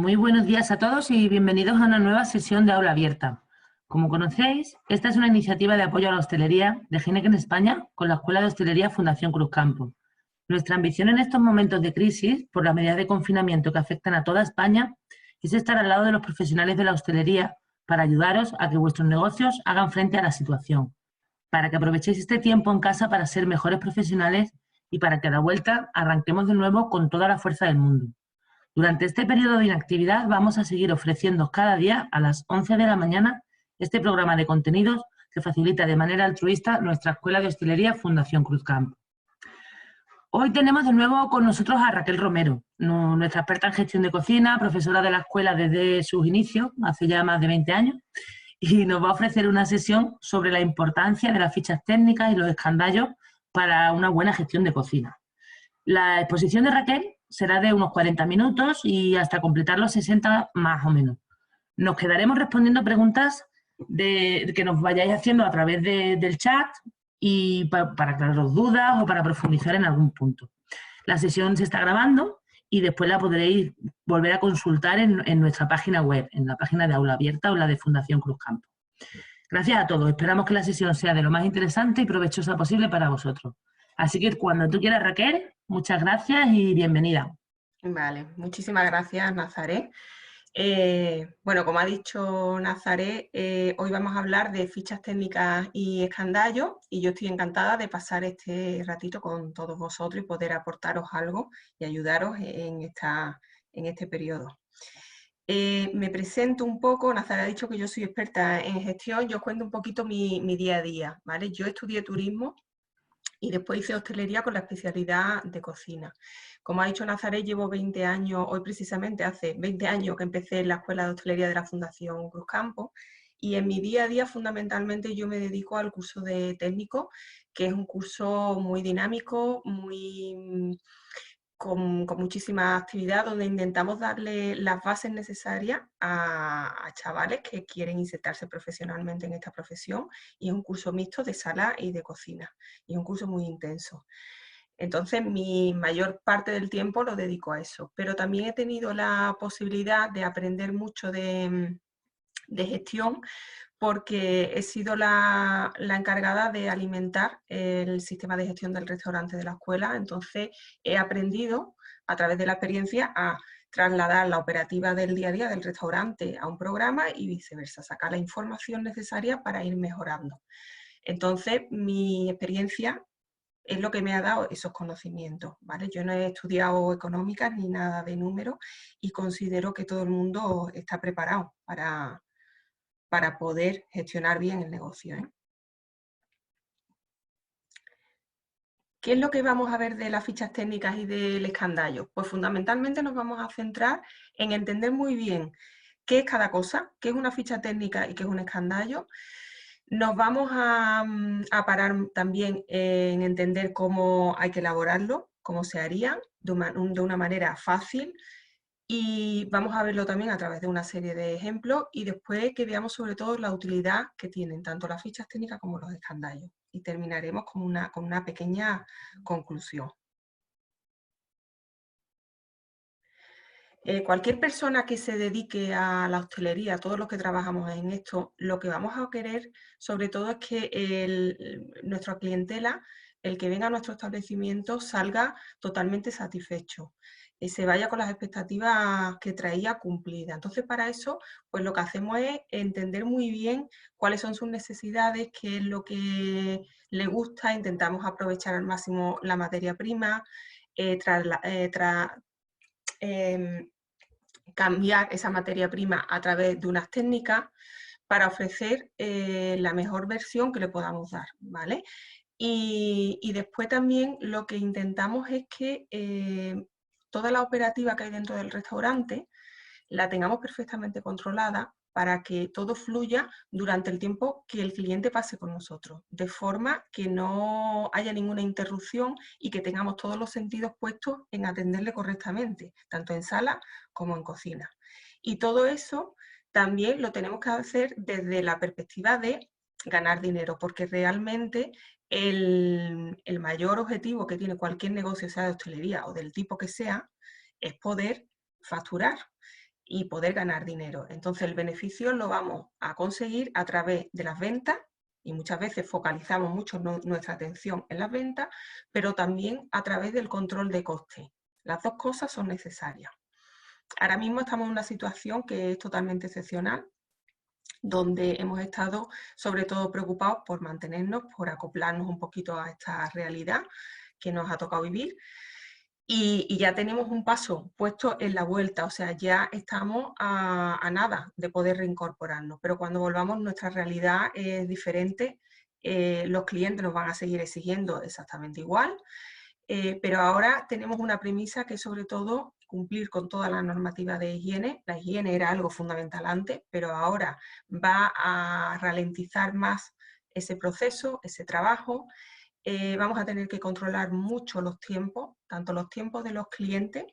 Muy buenos días a todos y bienvenidos a una nueva sesión de Aula Abierta. Como conocéis, esta es una iniciativa de apoyo a la hostelería de Heineken España con la Escuela de Hostelería Fundación Cruzcampo. Nuestra ambición en estos momentos de crisis, por las medidas de confinamiento que afectan a toda España, es estar al lado de los profesionales de la hostelería para ayudaros a que vuestros negocios hagan frente a la situación, para que aprovechéis este tiempo en casa para ser mejores profesionales y para que a la vuelta arranquemos de nuevo con toda la fuerza del mundo. Durante este periodo de inactividad vamos a seguir ofreciendo cada día a las 11 de la mañana este programa de contenidos que facilita de manera altruista nuestra Escuela de Hostelería Fundación Cruzcampo. Hoy tenemos de nuevo con nosotros a Raquel Romero, nuestra experta en gestión de cocina, profesora de la escuela desde sus inicios, hace ya más de 20 años, y nos va a ofrecer una sesión sobre la importancia de las fichas técnicas y los escandallos para una buena gestión de cocina. La exposición de Raquel será de unos 40 minutos y hasta completar los 60 más o menos. Nos quedaremos respondiendo preguntas que nos vayáis haciendo a través del chat y para aclararos dudas o para profundizar en algún punto. La sesión se está grabando y después la podréis volver a consultar en nuestra página web, en la página de Aula Abierta o la de Fundación Cruzcampo. Gracias a todos. Esperamos que la sesión sea de lo más interesante y provechosa posible para vosotros. Así que cuando tú quieras, Raquel, muchas gracias y bienvenida. Vale, muchísimas gracias, Nazaré. Bueno, como ha dicho Nazaré, hoy vamos a hablar de fichas técnicas y escandallos y yo estoy encantada de pasar este ratito con todos vosotros y poder aportaros algo y ayudaros en este periodo. Me presento un poco. Nazaré ha dicho que yo soy experta en gestión. Yo os cuento un poquito mi día a día, ¿vale? Yo estudié turismo y después hice hostelería con la especialidad de cocina. Como ha dicho Nazaré, llevo 20 años, hoy precisamente hace 20 años que empecé en la Escuela de Hostelería de la Fundación Cruzcampo, y en mi día a día fundamentalmente yo me dedico al curso de técnico, que es un curso muy dinámico, con muchísima actividad, donde intentamos darle las bases necesarias a chavales que quieren insertarse profesionalmente en esta profesión, y es un curso mixto de sala y de cocina, y es un curso muy intenso. Entonces, mi mayor parte del tiempo lo dedico a eso, pero también he tenido la posibilidad de aprender mucho de gestión, porque he sido la encargada de alimentar el sistema de gestión del restaurante de la escuela. Entonces he aprendido a través de la experiencia a trasladar la operativa del día a día del restaurante a un programa y viceversa, sacar la información necesaria para ir mejorando. Entonces mi experiencia es lo que me ha dado esos conocimientos, ¿vale? Yo no he estudiado económicas ni nada de números y considero que todo el mundo está preparado para poder gestionar bien el negocio, ¿eh? ¿Qué es lo que vamos a ver de las fichas técnicas y del escandallo? Pues fundamentalmente nos vamos a centrar en entender muy bien qué es cada cosa, qué es una ficha técnica y qué es un escandallo. Nos vamos a parar también en entender cómo hay que elaborarlo, cómo se haría de una manera fácil, y vamos a verlo también a través de una serie de ejemplos, y después que veamos sobre todo la utilidad que tienen tanto las fichas técnicas como los escandallos, y terminaremos con una pequeña conclusión. Cualquier persona que se dedique a la hostelería, todos los que trabajamos en esto, lo que vamos a querer sobre todo es que nuestra clientela, el que venga a nuestro establecimiento, salga totalmente satisfecho, se vaya con las expectativas que traía cumplidas. Entonces, para eso, pues lo que hacemos es entender muy bien cuáles son sus necesidades, qué es lo que le gusta, intentamos aprovechar al máximo la materia prima, cambiar esa materia prima a través de unas técnicas para ofrecer la mejor versión que le podamos dar, ¿vale? Y después también lo que intentamos es que toda la operativa que hay dentro del restaurante la tengamos perfectamente controlada para que todo fluya durante el tiempo que el cliente pase con nosotros, de forma que no haya ninguna interrupción y que tengamos todos los sentidos puestos en atenderle correctamente, tanto en sala como en cocina. Y todo eso también lo tenemos que hacer desde la perspectiva de ganar dinero, porque realmente el mayor objetivo que tiene cualquier negocio, sea de hostelería o del tipo que sea, es poder facturar. y poder ganar dinero. Entonces el beneficio lo vamos a conseguir a través de las ventas, y muchas veces focalizamos mucho nuestra atención en las ventas, pero también a través del control de costes. Las dos cosas son necesarias. Ahora mismo estamos en una situación que es totalmente excepcional, donde hemos estado sobre todo preocupados por mantenernos, por acoplarnos un poquito a esta realidad que nos ha tocado vivir. Y ya tenemos un paso puesto en la vuelta, o sea, ya estamos a nada de poder reincorporarnos, pero cuando volvamos nuestra realidad es diferente, los clientes nos van a seguir exigiendo exactamente igual, pero ahora tenemos una premisa que es sobre todo cumplir con toda la normativa de higiene. La higiene era algo fundamental antes, pero ahora va a ralentizar más ese proceso, ese trabajo. Vamos a tener que controlar mucho los tiempos, tanto los tiempos de los clientes,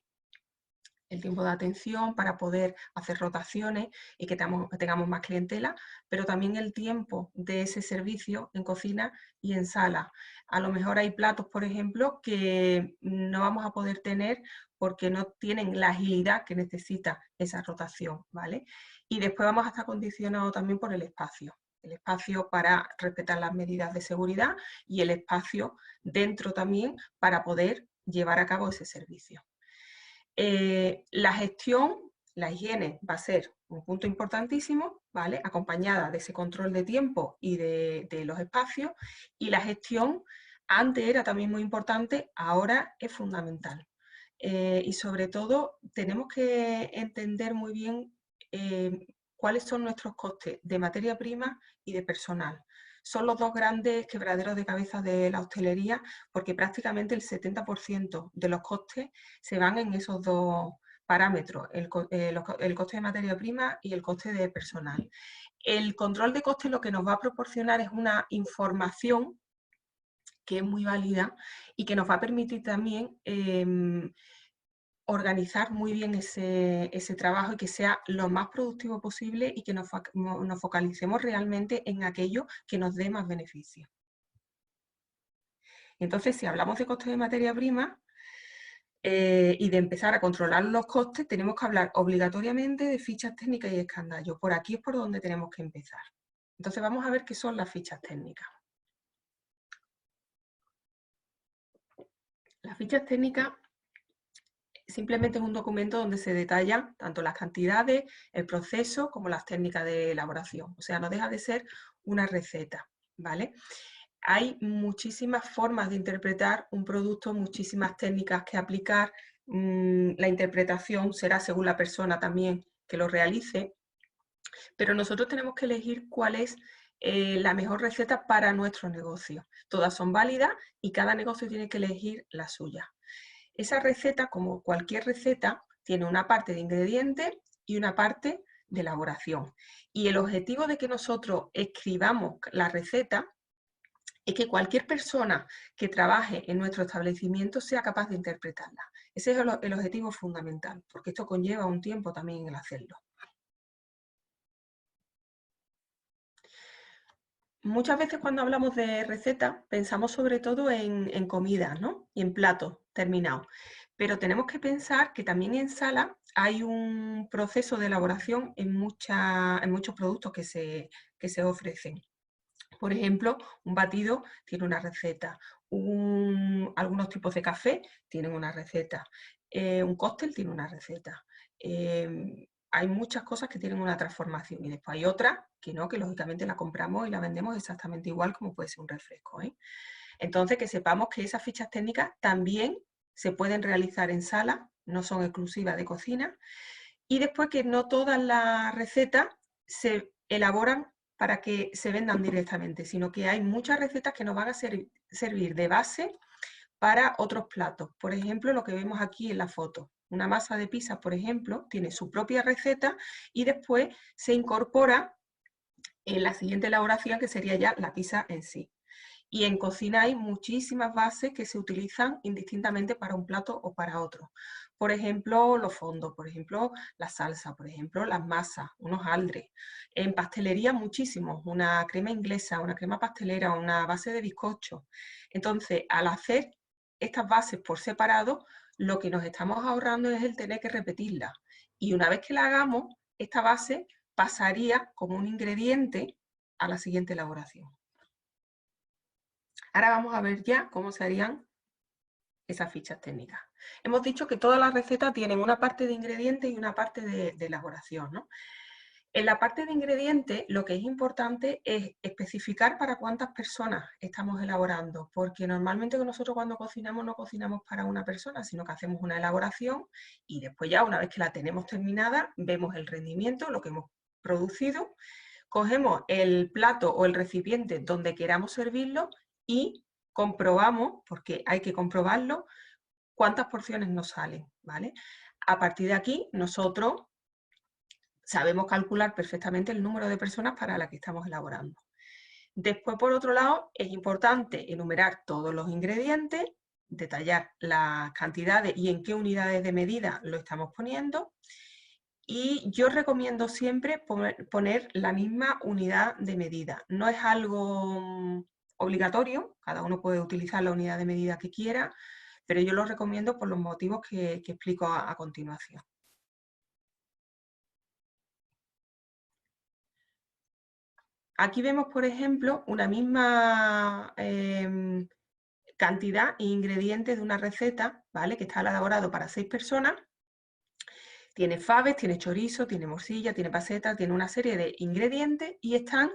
el tiempo de atención para poder hacer rotaciones y que tengamos más clientela, pero también el tiempo de ese servicio en cocina y en sala. A lo mejor hay platos, por ejemplo, que no vamos a poder tener porque no tienen la agilidad que necesita esa rotación, ¿vale? Y después vamos a estar condicionados también por el espacio para respetar las medidas de seguridad y el espacio dentro también para poder llevar a cabo ese servicio. La gestión, la higiene va a ser un punto importantísimo, ¿vale? Acompañada de ese control de tiempo y de los espacios, y la gestión antes era también muy importante, ahora es fundamental. Y sobre todo tenemos que entender muy bien cuáles son nuestros costes de materia prima y de personal. Son los dos grandes quebraderos de cabeza de la hostelería, porque prácticamente el 70% de los costes se van en esos dos parámetros, el coste de materia prima y el coste de personal. El control de costes lo que nos va a proporcionar es una información que es muy válida y que nos va a permitir también organizar muy bien ese trabajo y que sea lo más productivo posible y que nos focalicemos realmente en aquello que nos dé más beneficio. Entonces, si hablamos de costes de materia prima y de empezar a controlar los costes, tenemos que hablar obligatoriamente de fichas técnicas y escandallos. Por aquí es por donde tenemos que empezar. Entonces, vamos a ver qué son las fichas técnicas. Las fichas técnicas simplemente es un documento donde se detallan tanto las cantidades, el proceso, como las técnicas de elaboración. O sea, no deja de ser una receta, ¿vale? Hay muchísimas formas de interpretar un producto, muchísimas técnicas que aplicar. La interpretación será según la persona también que lo realice, pero nosotros tenemos que elegir cuál es la mejor receta para nuestro negocio. Todas son válidas y cada negocio tiene que elegir la suya. Esa receta, como cualquier receta, tiene una parte de ingredientes y una parte de elaboración. Y el objetivo de que nosotros escribamos la receta es que cualquier persona que trabaje en nuestro establecimiento sea capaz de interpretarla. Ese es el objetivo fundamental, porque esto conlleva un tiempo también en el hacerlo. Muchas veces cuando hablamos de recetas pensamos sobre todo en comidas, ¿no? Y en platos terminados. Pero tenemos que pensar que también en sala hay un proceso de elaboración en muchos productos que se ofrecen. Por ejemplo, un batido tiene una receta, algunos tipos de café tienen una receta, un cóctel tiene una receta. Hay muchas cosas que tienen una transformación y después hay otras que no, que lógicamente la compramos y la vendemos exactamente igual como puede ser un refresco, ¿eh? Entonces, que sepamos que esas fichas técnicas también se pueden realizar en sala, no son exclusivas de cocina, y después que no todas las recetas se elaboran para que se vendan directamente, sino que hay muchas recetas que nos van a servir de base para otros platos. Por ejemplo, lo que vemos aquí en la foto. Una masa de pizza, por ejemplo, tiene su propia receta y después se incorpora en la siguiente elaboración, que sería ya la pizza en sí. Y en cocina hay muchísimas bases que se utilizan indistintamente para un plato o para otro. Por ejemplo, los fondos, por ejemplo, la salsa, por ejemplo, las masas, unos aldres. En pastelería muchísimos, una crema inglesa, una crema pastelera, una base de bizcocho. Entonces, al hacer estas bases por separado, lo que nos estamos ahorrando es el tener que repetirlas. Y una vez que la hagamos, esta base pasaría como un ingrediente a la siguiente elaboración. Ahora vamos a ver ya cómo se harían esas fichas técnicas. Hemos dicho que todas las recetas tienen una parte de ingredientes y una parte de elaboración, ¿no? En la parte de ingredientes, lo que es importante es especificar para cuántas personas estamos elaborando, porque normalmente nosotros cuando cocinamos no cocinamos para una persona, sino que hacemos una elaboración y después ya una vez que la tenemos terminada, vemos el rendimiento, lo que hemos producido, cogemos el plato o el recipiente donde queramos servirlo y comprobamos, porque hay que comprobarlo, cuántas porciones nos salen, ¿vale? A partir de aquí, nosotros sabemos calcular perfectamente el número de personas para las que estamos elaborando. Después, por otro lado, es importante enumerar todos los ingredientes, detallar las cantidades y en qué unidades de medida lo estamos poniendo. Y yo recomiendo siempre poner la misma unidad de medida. No es algo obligatorio, cada uno puede utilizar la unidad de medida que quiera, pero yo lo recomiendo por los motivos que explico a continuación. Aquí vemos, por ejemplo, una misma cantidad e ingredientes de una receta, ¿vale? Que está elaborado para 6 personas. Tiene faves, tiene chorizo, tiene morcilla, tiene paseta, tiene una serie de ingredientes y están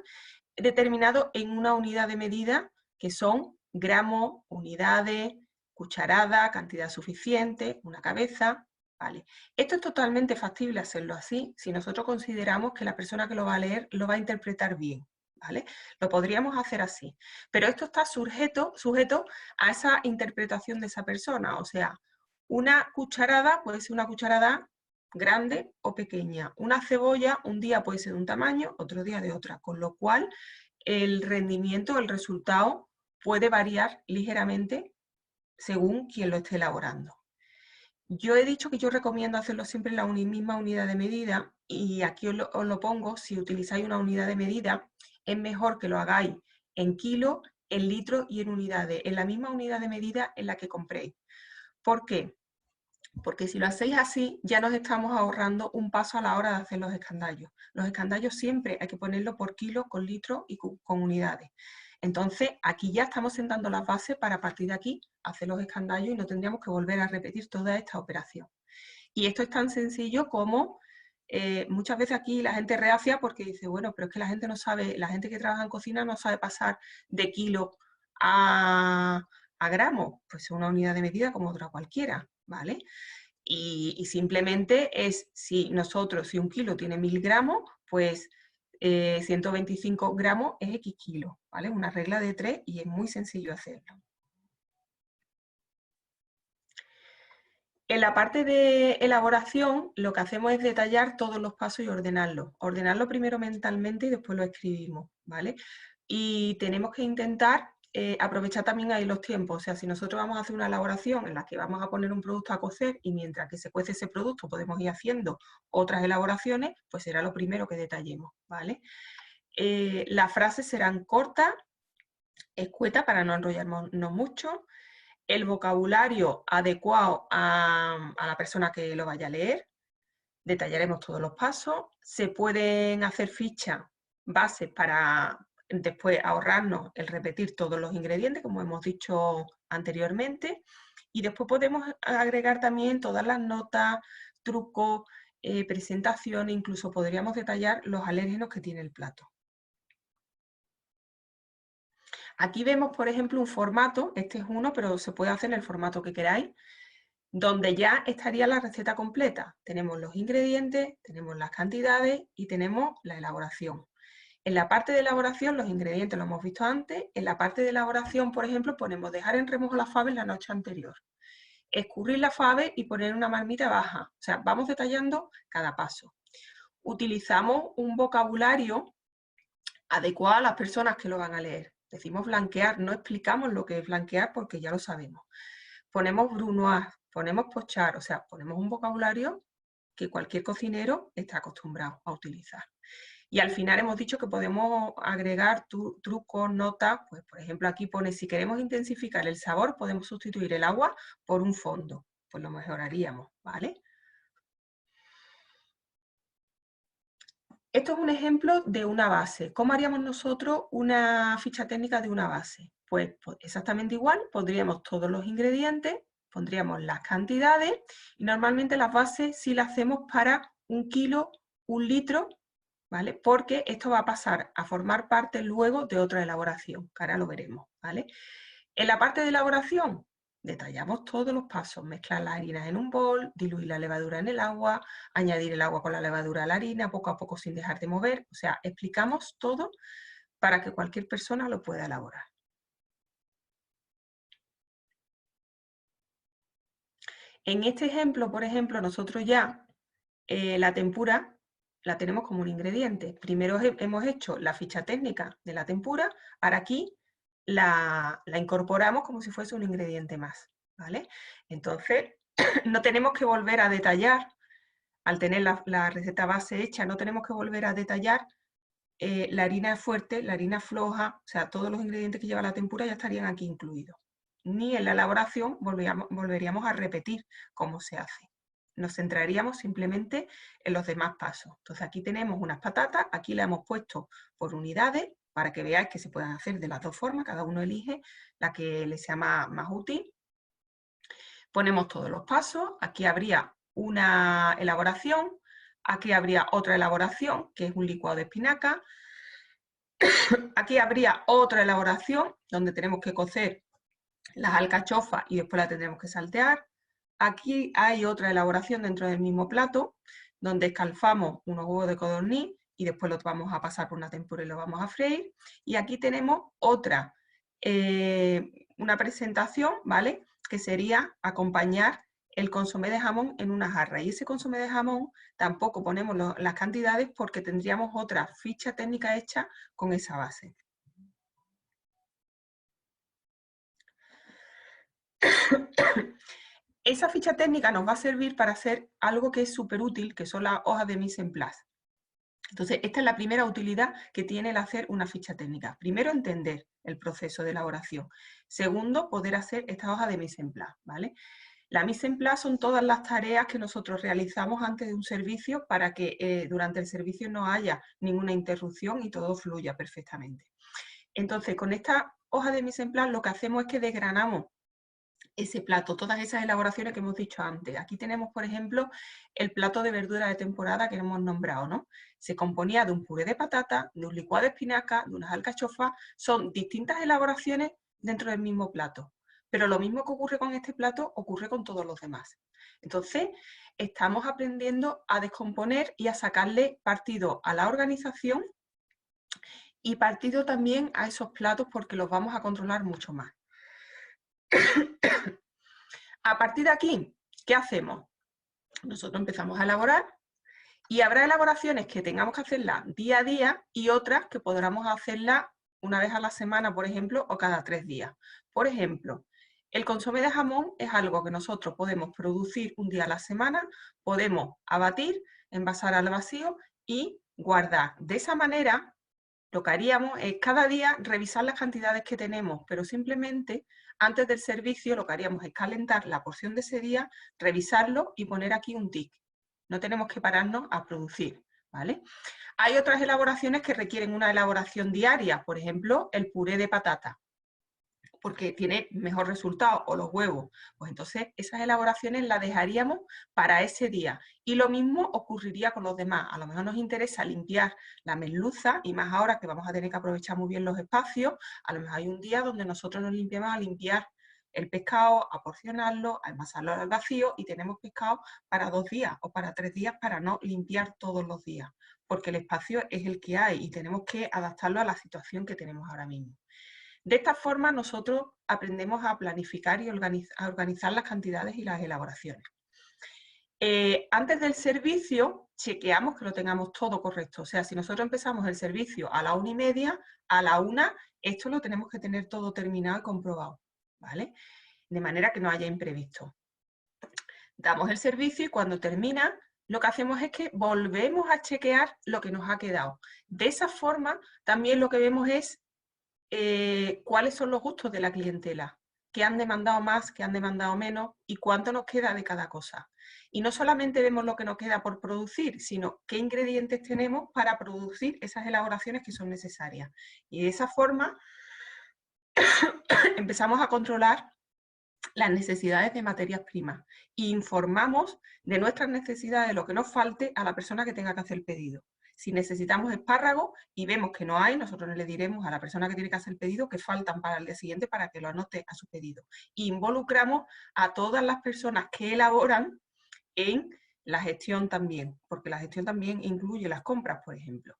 determinados en una unidad de medida que son gramos, unidades, cucharada, cantidad suficiente, una cabeza, ¿vale? Esto es totalmente factible hacerlo así si nosotros consideramos que la persona que lo va a leer lo va a interpretar bien, ¿vale? Lo podríamos hacer así, pero esto está sujeto a esa interpretación de esa persona, o sea, una cucharada puede ser una cucharada grande o pequeña. Una cebolla un día puede ser de un tamaño, otro día de otra, con lo cual el rendimiento, el resultado puede variar ligeramente según quien lo esté elaborando. Yo he dicho que yo recomiendo hacerlo siempre en la misma unidad de medida y aquí os lo pongo, si utilizáis una unidad de medida, es mejor que lo hagáis en kilos, en litros y en unidades, en la misma unidad de medida en la que compréis. ¿Por qué? Porque si lo hacéis así, ya nos estamos ahorrando un paso a la hora de hacer los escandallos. Los escandallos siempre hay que ponerlo por kilo, con litros y con unidades. Entonces, aquí ya estamos sentando las bases para a partir de aquí hacer los escandallos y no tendríamos que volver a repetir toda esta operación. Y esto es tan sencillo como muchas veces aquí la gente reacia porque dice, bueno, pero es que la gente no sabe, la gente que trabaja en cocina no sabe pasar de kilo a gramos, pues es una unidad de medida como otra cualquiera, ¿vale? Y simplemente es, si un kilo tiene 1000 gramos, pues 125 gramos es X kilos, ¿vale? Una regla de 3 y es muy sencillo hacerlo. En la parte de elaboración, lo que hacemos es detallar todos los pasos y ordenarlos. Ordenarlo primero mentalmente y después lo escribimos, ¿vale? Y tenemos que intentar aprovechar también ahí los tiempos. O sea, si nosotros vamos a hacer una elaboración en la que vamos a poner un producto a cocer y mientras que se cuece ese producto podemos ir haciendo otras elaboraciones, pues será lo primero que detallemos, ¿vale? Las frases serán cortas, escuetas para no enrollarnos mucho, el vocabulario adecuado a la persona que lo vaya a leer, detallaremos todos los pasos, se pueden hacer fichas, bases para después ahorrarnos el repetir todos los ingredientes, como hemos dicho anteriormente, y después podemos agregar también todas las notas, trucos, presentaciones, incluso podríamos detallar los alérgenos que tiene el plato. Aquí vemos, por ejemplo, un formato, este es uno, pero se puede hacer en el formato que queráis, donde ya estaría la receta completa. Tenemos los ingredientes, tenemos las cantidades y tenemos la elaboración. En la parte de elaboración, los ingredientes lo hemos visto antes. En la parte de elaboración, por ejemplo, ponemos dejar en remojo las faves la noche anterior. Escurrir la fave y poner una marmita baja. O sea, vamos detallando cada paso. Utilizamos un vocabulario adecuado a las personas que lo van a leer. Decimos blanquear, no explicamos lo que es blanquear porque ya lo sabemos. Ponemos brunoise, ponemos pochar, o sea, ponemos un vocabulario que cualquier cocinero está acostumbrado a utilizar. Y al final hemos dicho que podemos agregar trucos, notas, pues por ejemplo aquí pone, si queremos intensificar el sabor, podemos sustituir el agua por un fondo, pues lo mejoraríamos, ¿vale? Esto es un ejemplo de una base. ¿Cómo haríamos nosotros una ficha técnica de una base? Pues exactamente igual, pondríamos todos los ingredientes, pondríamos las cantidades y normalmente las bases sí las hacemos para 1 kilo, 1 litro, ¿vale? Porque esto va a pasar a formar parte luego de otra elaboración, que ahora lo veremos, ¿vale? En la parte de elaboración detallamos todos los pasos, mezclar las harinas en un bol, diluir la levadura en el agua, añadir el agua con la levadura a la harina, poco a poco sin dejar de mover, o sea, explicamos todo para que cualquier persona lo pueda elaborar. En este ejemplo, por ejemplo, nosotros ya la tempura la tenemos como un ingrediente. Primero hemos hecho la ficha técnica de la tempura, ahora aquí la incorporamos como si fuese un ingrediente más, ¿vale? Entonces, no tenemos que volver a detallar, al tener la receta base hecha, no tenemos que volver a detallar la harina fuerte, la harina floja, o sea, todos los ingredientes que lleva la tempura ya estarían aquí incluidos. Ni en la elaboración volveríamos a repetir cómo se hace. Nos centraríamos simplemente en los demás pasos. Entonces aquí tenemos unas patatas, aquí le hemos puesto por unidades, para que veáis que se pueden hacer de las dos formas, cada uno elige la que le sea más útil. Ponemos todos los pasos, aquí habría una elaboración, aquí habría otra elaboración, que es un licuado de espinaca, aquí habría otra elaboración, donde tenemos que cocer las alcachofas y después la tendremos que saltear. Aquí hay otra elaboración dentro del mismo plato, donde escalfamos unos huevos de codorniz y después los vamos a pasar por una tempura y los vamos a freír. Y aquí tenemos otra, una presentación, ¿vale? Que sería acompañar el consomé de jamón en una jarra. Y ese consomé de jamón tampoco ponemos las cantidades porque tendríamos otra ficha técnica hecha con esa base. Esa ficha técnica nos va a servir para hacer algo que es súper útil, que son las hojas de mise en place. Entonces, esta es la primera utilidad que tiene el hacer una ficha técnica. Primero, entender el proceso de elaboración. Segundo, poder hacer esta hoja de mise en place, ¿vale? La mise en place son todas las tareas que nosotros realizamos antes de un servicio para que durante el servicio no haya ninguna interrupción y todo fluya perfectamente. Entonces, con esta hoja de mise en place lo que hacemos es que desgranamos ese plato, todas esas elaboraciones que hemos dicho antes. Aquí tenemos, por ejemplo, el plato de verdura de temporada que hemos nombrado, ¿no? Se componía de un puré de patata, de un licuado de espinaca, de unas alcachofas. Son distintas elaboraciones dentro del mismo plato. Pero lo mismo que ocurre con este plato, ocurre con todos los demás. Entonces, estamos aprendiendo a descomponer y a sacarle partido a la organización y partido también a esos platos porque los vamos a controlar mucho más. A partir de aquí, ¿qué hacemos? Nosotros empezamos a elaborar y habrá elaboraciones que tengamos que hacerlas día a día y otras que podamos hacerlas una vez a la semana, por ejemplo, o cada 3 días. Por ejemplo, el consomé de jamón es algo que nosotros podemos producir un día a la semana, podemos abatir, envasar al vacío y guardar. De esa manera, lo que haríamos es cada día revisar las cantidades que tenemos, pero simplemente antes del servicio lo que haríamos es calentar la porción de ese día, revisarlo y poner aquí un tic. No tenemos que pararnos a producir, ¿vale? Hay otras elaboraciones que requieren una elaboración diaria, por ejemplo, el puré de patata, porque tiene mejor resultado, o los huevos. Pues entonces esas elaboraciones las dejaríamos para ese día. Y lo mismo ocurriría con los demás. A lo mejor nos interesa limpiar la merluza, y más ahora que vamos a tener que aprovechar muy bien los espacios, a lo mejor hay un día donde nosotros nos limpiamos a limpiar el pescado, a porcionarlo, a envasarlo al vacío, y tenemos pescado para 2 días o para 3 días para no limpiar todos los días, porque el espacio es el que hay y tenemos que adaptarlo a la situación que tenemos ahora mismo. De esta forma nosotros aprendemos a planificar y a organizar las cantidades y las elaboraciones. Antes del servicio, chequeamos que lo tengamos todo correcto. O sea, si nosotros empezamos el servicio a la 1:30, a la 1 esto lo tenemos que tener todo terminado y comprobado, ¿vale? De manera que no haya imprevisto. Damos el servicio y cuando termina, lo que hacemos es que volvemos a chequear lo que nos ha quedado. De esa forma, también lo que vemos es cuáles son los gustos de la clientela. qué han demandado más, qué han demandado menos y cuánto nos queda de cada cosa. Y no solamente vemos lo que nos queda por producir, sino qué ingredientes tenemos para producir esas elaboraciones que son necesarias. Y de esa forma empezamos a controlar las necesidades de materias primas e informamos de nuestras necesidades, de lo que nos falte a la persona que tenga que hacer el pedido. Si necesitamos espárragos y vemos que no hay, nosotros le diremos a la persona que tiene que hacer el pedido que faltan para el día siguiente para que lo anote a su pedido. E involucramos a todas las personas que elaboran en la gestión también, porque la gestión también incluye las compras, por ejemplo.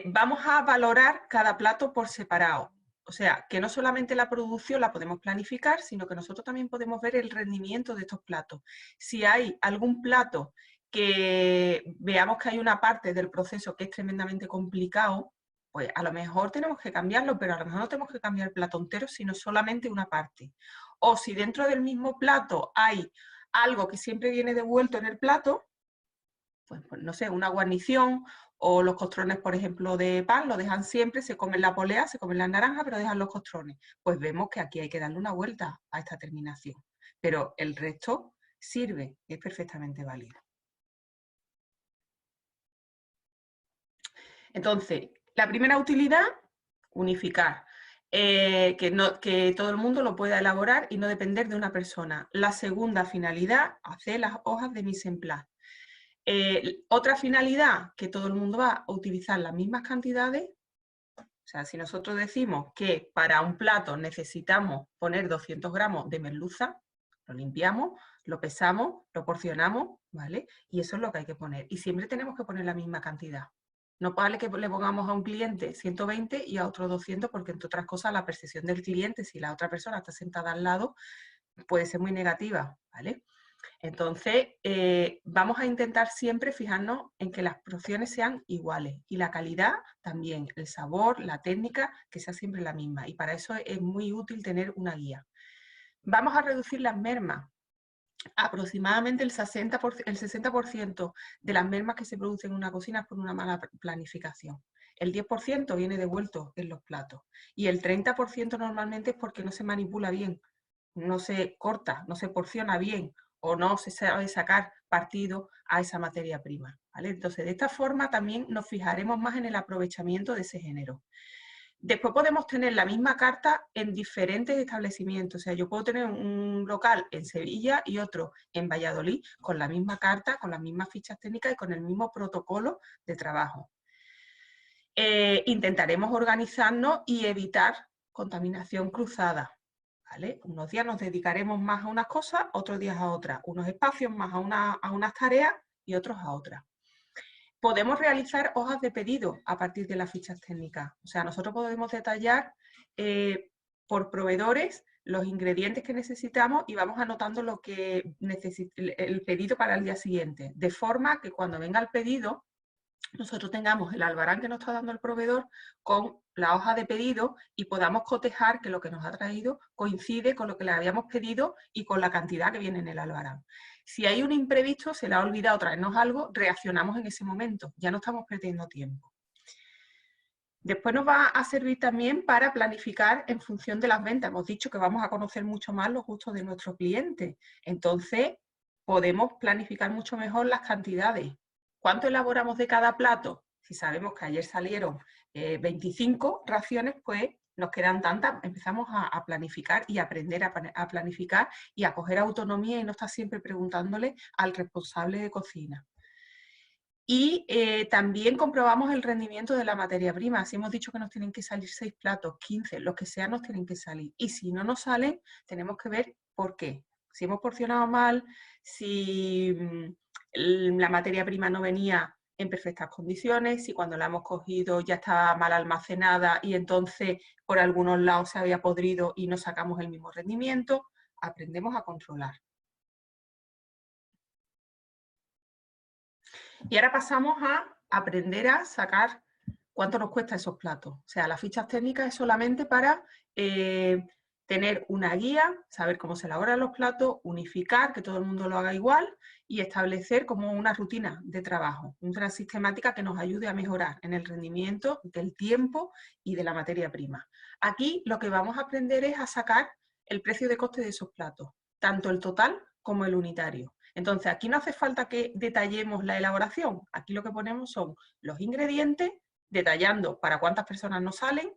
Vamos a valorar cada plato por separado. O sea, que no solamente la producción la podemos planificar, sino que nosotros también podemos ver el rendimiento de estos platos. Si hay algún plato que veamos que hay una parte del proceso que es tremendamente complicado, pues a lo mejor tenemos que cambiarlo, pero a lo mejor no tenemos que cambiar el plato entero, sino solamente una parte. O si dentro del mismo plato hay algo que siempre viene devuelto en el plato, pues no sé, una guarnición o los costrones, por ejemplo, de pan, lo dejan siempre, se comen la polea, se comen las naranjas, pero dejan los costrones. Pues vemos que aquí hay que darle una vuelta a esta terminación. Pero el resto sirve, es perfectamente válido. Entonces, la primera utilidad, unificar. Que todo el mundo lo pueda elaborar y no depender de una persona. La segunda finalidad, hacer las hojas de mise en place. Otra finalidad, que todo el mundo va a utilizar las mismas cantidades. O sea, si nosotros decimos que para un plato necesitamos poner 200 gramos de merluza, lo limpiamos, lo pesamos, lo porcionamos, ¿vale? Y eso es lo que hay que poner. Y siempre tenemos que poner la misma cantidad. No vale que le pongamos a un cliente 120 y a otro 200, porque entre otras cosas la percepción del cliente, si la otra persona está sentada al lado, puede ser muy negativa, ¿vale? Entonces, vamos a intentar siempre fijarnos en que las porciones sean iguales y la calidad también, el sabor, la técnica, que sea siempre la misma. Y para eso es muy útil tener una guía. Vamos a reducir las mermas. Aproximadamente el 60% de las mermas que se producen en una cocina es por una mala planificación. El 10% viene devuelto en los platos y el 30% normalmente es porque no se manipula bien, no se corta, no se porciona bien o no se sabe sacar partido a esa materia prima, ¿vale? Entonces, de esta forma también nos fijaremos más en el aprovechamiento de ese género. Después podemos tener la misma carta en diferentes establecimientos. O sea, yo puedo tener un local en Sevilla y otro en Valladolid con la misma carta, con las mismas fichas técnicas y con el mismo protocolo de trabajo. Intentaremos organizarnos y evitar contaminación cruzada. ¿Vale? Unos días nos dedicaremos más a unas cosas, otros días a otras. Unos espacios más a unas tareas y otros a otras. Podemos realizar hojas de pedido a partir de las fichas técnicas. O sea, nosotros podemos detallar por proveedores los ingredientes que necesitamos y vamos anotando lo que el pedido para el día siguiente. De forma que cuando venga el pedido, nosotros tengamos el albarán que nos está dando el proveedor con la hoja de pedido y podamos cotejar que lo que nos ha traído coincide con lo que le habíamos pedido y con la cantidad que viene en el albarán. Si hay un imprevisto, se le ha olvidado traernos algo, reaccionamos en ese momento, ya no estamos perdiendo tiempo. Después nos va a servir también para planificar en función de las ventas. Hemos dicho que vamos a conocer mucho más los gustos de nuestros clientes. Entonces, podemos planificar mucho mejor las cantidades. ¿Cuánto elaboramos de cada plato? Si sabemos que ayer salieron 25 raciones, pues nos quedan tantas. Empezamos a planificar y aprender a planificar y a coger autonomía y no estar siempre preguntándole al responsable de cocina. Y también comprobamos el rendimiento de la materia prima. Si hemos dicho que nos tienen que salir 6 platos, 15, los que sean nos tienen que salir. Y si no nos salen, tenemos que ver por qué. Si hemos porcionado mal, si la materia prima no venía en perfectas condiciones, si cuando la hemos cogido ya estaba mal almacenada y entonces por algunos lados se había podrido y no sacamos el mismo rendimiento, aprendemos a controlar. Y ahora pasamos a aprender a sacar cuánto nos cuesta esos platos. O sea, las fichas técnicas es solamente para tener una guía, saber cómo se elaboran los platos, unificar, que todo el mundo lo haga igual y establecer como una rutina de trabajo, una sistemática que nos ayude a mejorar en el rendimiento del tiempo y de la materia prima. Aquí lo que vamos a aprender es a sacar el precio de coste de esos platos, tanto el total como el unitario. Entonces, aquí no hace falta que detallemos la elaboración. Aquí lo que ponemos son los ingredientes, detallando para cuántas personas nos salen,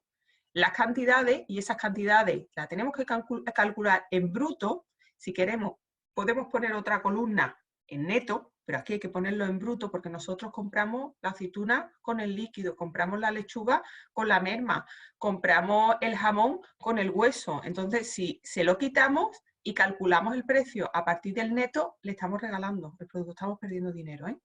las cantidades, y esas cantidades las tenemos que calcular en bruto. Si queremos, podemos poner otra columna en neto, pero aquí hay que ponerlo en bruto porque nosotros compramos la aceituna con el líquido, compramos la lechuga con la merma, compramos el jamón con el hueso. Entonces, si se lo quitamos y calculamos el precio a partir del neto, le estamos regalando el producto, estamos perdiendo dinero, ¿eh?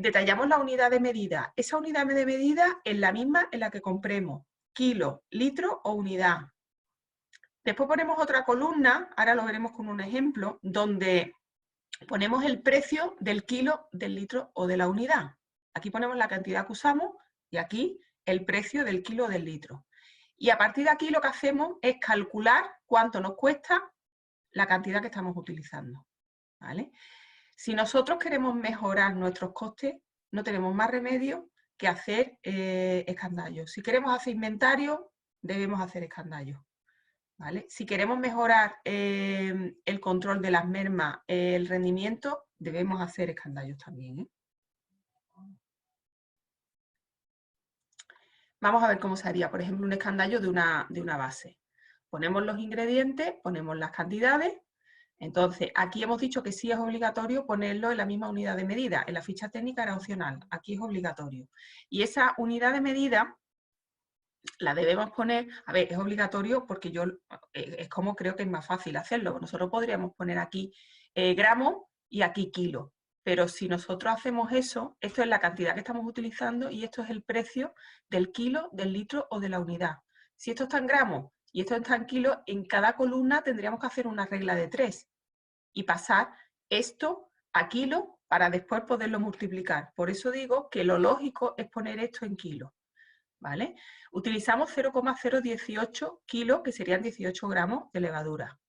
Detallamos la unidad de medida. Esa unidad de medida es la misma en la que compremos kilo, litro o unidad. Después ponemos otra columna, ahora lo veremos con un ejemplo, donde ponemos el precio del kilo, del litro o de la unidad. Aquí ponemos la cantidad que usamos y aquí el precio del kilo o del litro. Y a partir de aquí lo que hacemos es calcular cuánto nos cuesta la cantidad que estamos utilizando, ¿vale? Si nosotros queremos mejorar nuestros costes, no tenemos más remedio que hacer escandallos. Si queremos hacer inventario, debemos hacer escandallos, ¿vale? Si queremos mejorar el control de las mermas, el rendimiento, debemos hacer escandallos también, ¿eh? Vamos a ver cómo se haría, por ejemplo, un escandallo de una base. Ponemos los ingredientes, ponemos las cantidades. Entonces, aquí hemos dicho que sí es obligatorio ponerlo en la misma unidad de medida. En la ficha técnica era opcional, aquí es obligatorio. Y esa unidad de medida la debemos poner, a ver, es obligatorio porque yo, es como creo que es más fácil hacerlo. Nosotros podríamos poner aquí gramos y aquí kilos. Pero si nosotros hacemos eso, esto es la cantidad que estamos utilizando y esto es el precio del kilo, del litro o de la unidad. Si esto está en gramos y esto está en kilos, en cada columna tendríamos que hacer una regla de 3 y pasar esto a kilos para después poderlo multiplicar. Por eso digo que lo lógico es poner esto en kilos, ¿vale? Utilizamos 0,018 kilos, que serían 18 gramos de levadura.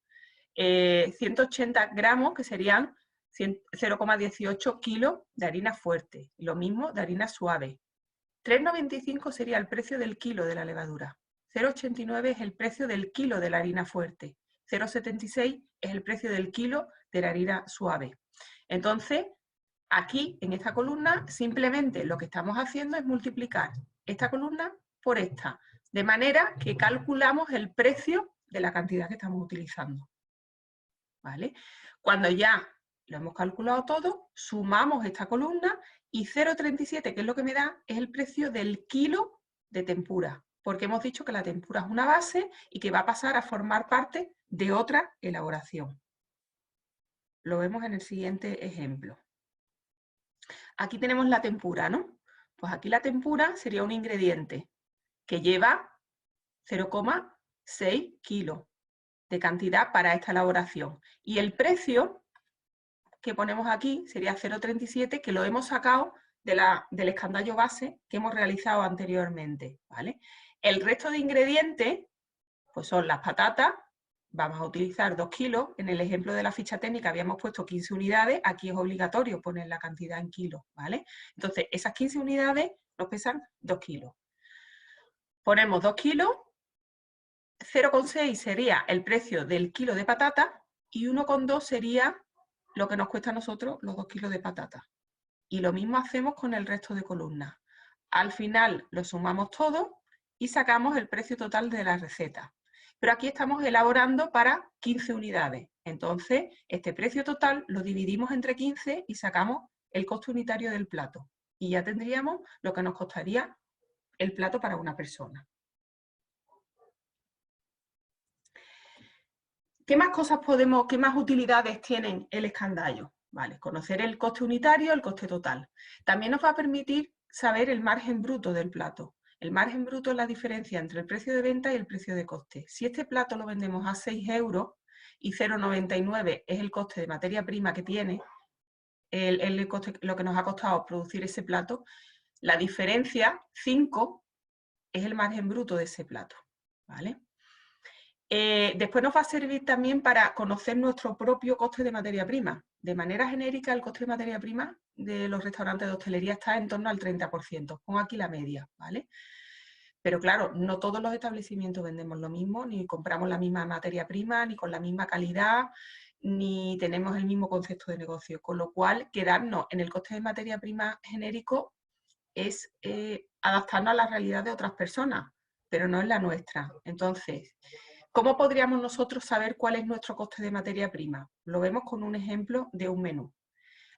180 gramos, que serían 0,18 kilos de harina fuerte. Lo mismo de harina suave. 3,95 sería el precio del kilo de la levadura. 0,89 es el precio del kilo de la harina fuerte. 0,76 es el precio del kilo de la harina suave. Entonces, aquí, en esta columna, simplemente lo que estamos haciendo es multiplicar esta columna por esta, de manera que calculamos el precio de la cantidad que estamos utilizando, ¿vale? Cuando ya lo hemos calculado todo, sumamos esta columna y 0,37, que es lo que me da, es el precio del kilo de tempura, porque hemos dicho que la tempura es una base y que va a pasar a formar parte de otra elaboración. Lo vemos en el siguiente ejemplo. Aquí tenemos la tempura, ¿no? Pues aquí la tempura sería un ingrediente que lleva 0,6 kilos de cantidad para esta elaboración. Y el precio que ponemos aquí sería 0,37, que lo hemos sacado del escandallo base que hemos realizado anteriormente, ¿vale? El resto de ingredientes, pues son las patatas. Vamos a utilizar 2 kilos. En el ejemplo de la ficha técnica habíamos puesto 15 unidades. Aquí es obligatorio poner la cantidad en kilos, ¿vale? Entonces, esas 15 unidades nos pesan 2 kilos. Ponemos 2 kilos, 0,6 sería el precio del kilo de patata y 1,2 sería lo que nos cuesta a nosotros los 2 kilos de patata. Y lo mismo hacemos con el resto de columnas. Al final lo sumamos todo y sacamos el precio total de la receta. Pero aquí estamos elaborando para 15 unidades. Entonces, este precio total lo dividimos entre 15 y sacamos el coste unitario del plato. Y ya tendríamos lo que nos costaría el plato para una persona. ¿Qué más cosas podemos, qué más utilidades tienen el escandallo? Vale, conocer el coste unitario, el coste total. También nos va a permitir saber el margen bruto del plato. El margen bruto es la diferencia entre el precio de venta y el precio de coste. Si este plato lo vendemos a 6 euros y 0,99 es el coste de materia prima que tiene, el coste, lo que nos ha costado producir ese plato, la diferencia, 5, es el margen bruto de ese plato, ¿vale? Después nos va a servir también para conocer nuestro propio coste de materia prima. De manera genérica, el coste de materia prima de los restaurantes de hostelería está en torno al 30%. Pongo aquí la media, ¿vale? Pero claro, no todos los establecimientos vendemos lo mismo, ni compramos la misma materia prima, ni con la misma calidad, ni tenemos el mismo concepto de negocio. Con lo cual, quedarnos en el coste de materia prima genérico es adaptarnos a la realidad de otras personas, pero no es la nuestra. Entonces, ¿cómo podríamos nosotros saber cuál es nuestro coste de materia prima? Lo vemos con un ejemplo de un menú.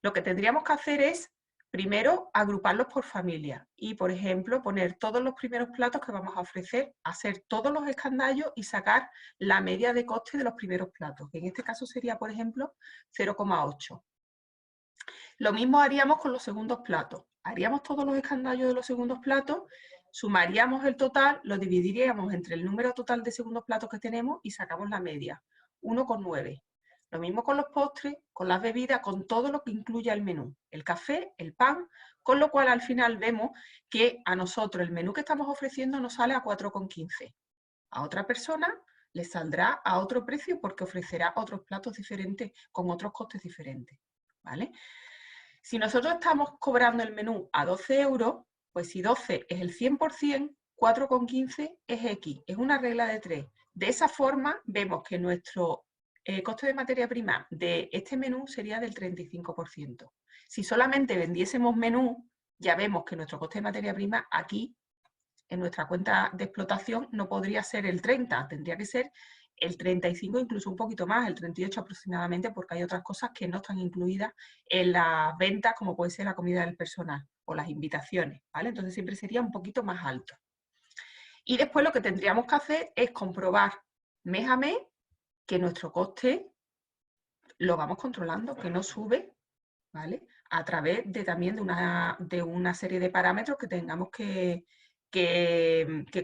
Lo que tendríamos que hacer es, primero, agruparlos por familia y, por ejemplo, poner todos los primeros platos que vamos a ofrecer, hacer todos los escandallos y sacar la media de coste de los primeros platos, que en este caso sería, por ejemplo, 0,8. Lo mismo haríamos con los segundos platos. Haríamos todos los escandallos de los segundos platos, sumaríamos el total, lo dividiríamos entre el número total de segundos platos que tenemos y sacamos la media, 1,9. Lo mismo con los postres, con las bebidas, con todo lo que incluya el menú, el café, el pan, con lo cual al final vemos que a nosotros el menú que estamos ofreciendo nos sale a 4,15. A otra persona le saldrá a otro precio porque ofrecerá otros platos diferentes con otros costes diferentes, ¿vale? Si nosotros estamos cobrando el menú a 12 euros, pues si 12 es el 100%, 4,15 es X, es una regla de 3. De esa forma vemos que nuestro coste de materia prima de este menú sería del 35%. Si solamente vendiésemos menú, ya vemos que nuestro coste de materia prima aquí, en nuestra cuenta de explotación, no podría ser el 30, tendría que ser el 35, incluso un poquito más, el 38 aproximadamente, porque hay otras cosas que no están incluidas en las ventas, como puede ser la comida del personal o las invitaciones, ¿vale? Entonces siempre sería un poquito más alto. Y después lo que tendríamos que hacer es comprobar mes a mes que nuestro coste lo vamos controlando, que no sube, ¿vale? A través de también de una serie de parámetros que tengamos que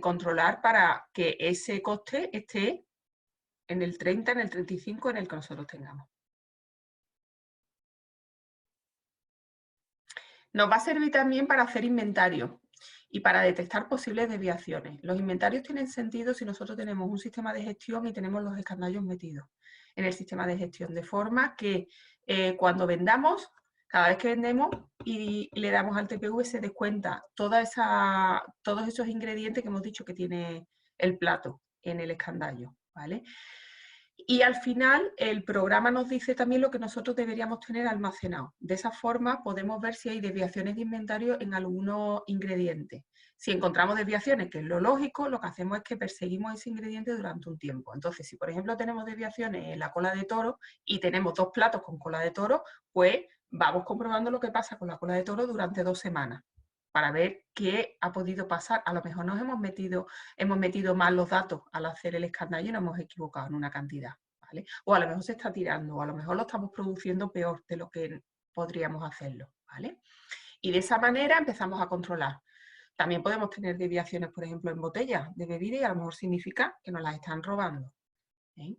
controlar para que ese coste esté en el 30, en el 35, en el que nosotros tengamos. Nos va a servir también para hacer inventario y para detectar posibles desviaciones. Los inventarios tienen sentido si nosotros tenemos un sistema de gestión y tenemos los escandallos metidos en el sistema de gestión, de forma que cuando vendamos, cada vez que vendemos y le damos al TPV se descuenta todos esos ingredientes que hemos dicho que tiene el plato en el escandallo, ¿vale? Y al final el programa nos dice también lo que nosotros deberíamos tener almacenado. De esa forma podemos ver si hay desviaciones de inventario en algunos ingredientes. Si encontramos desviaciones, que es lo lógico, lo que hacemos es que perseguimos ese ingrediente durante un tiempo. Entonces, si por ejemplo tenemos desviaciones en la cola de toro y tenemos 2 platos con cola de toro, pues vamos comprobando lo que pasa con la cola de toro durante 2 semanas para ver qué ha podido pasar. A lo mejor nos hemos metido mal los datos al hacer el escandallo y nos hemos equivocado en una cantidad, ¿vale? O a lo mejor se está tirando, o a lo mejor lo estamos produciendo peor de lo que podríamos hacerlo, ¿vale? Y de esa manera empezamos a controlar. También podemos tener desviaciones, por ejemplo, en botellas de bebida y a lo mejor significa que nos las están robando, ¿eh?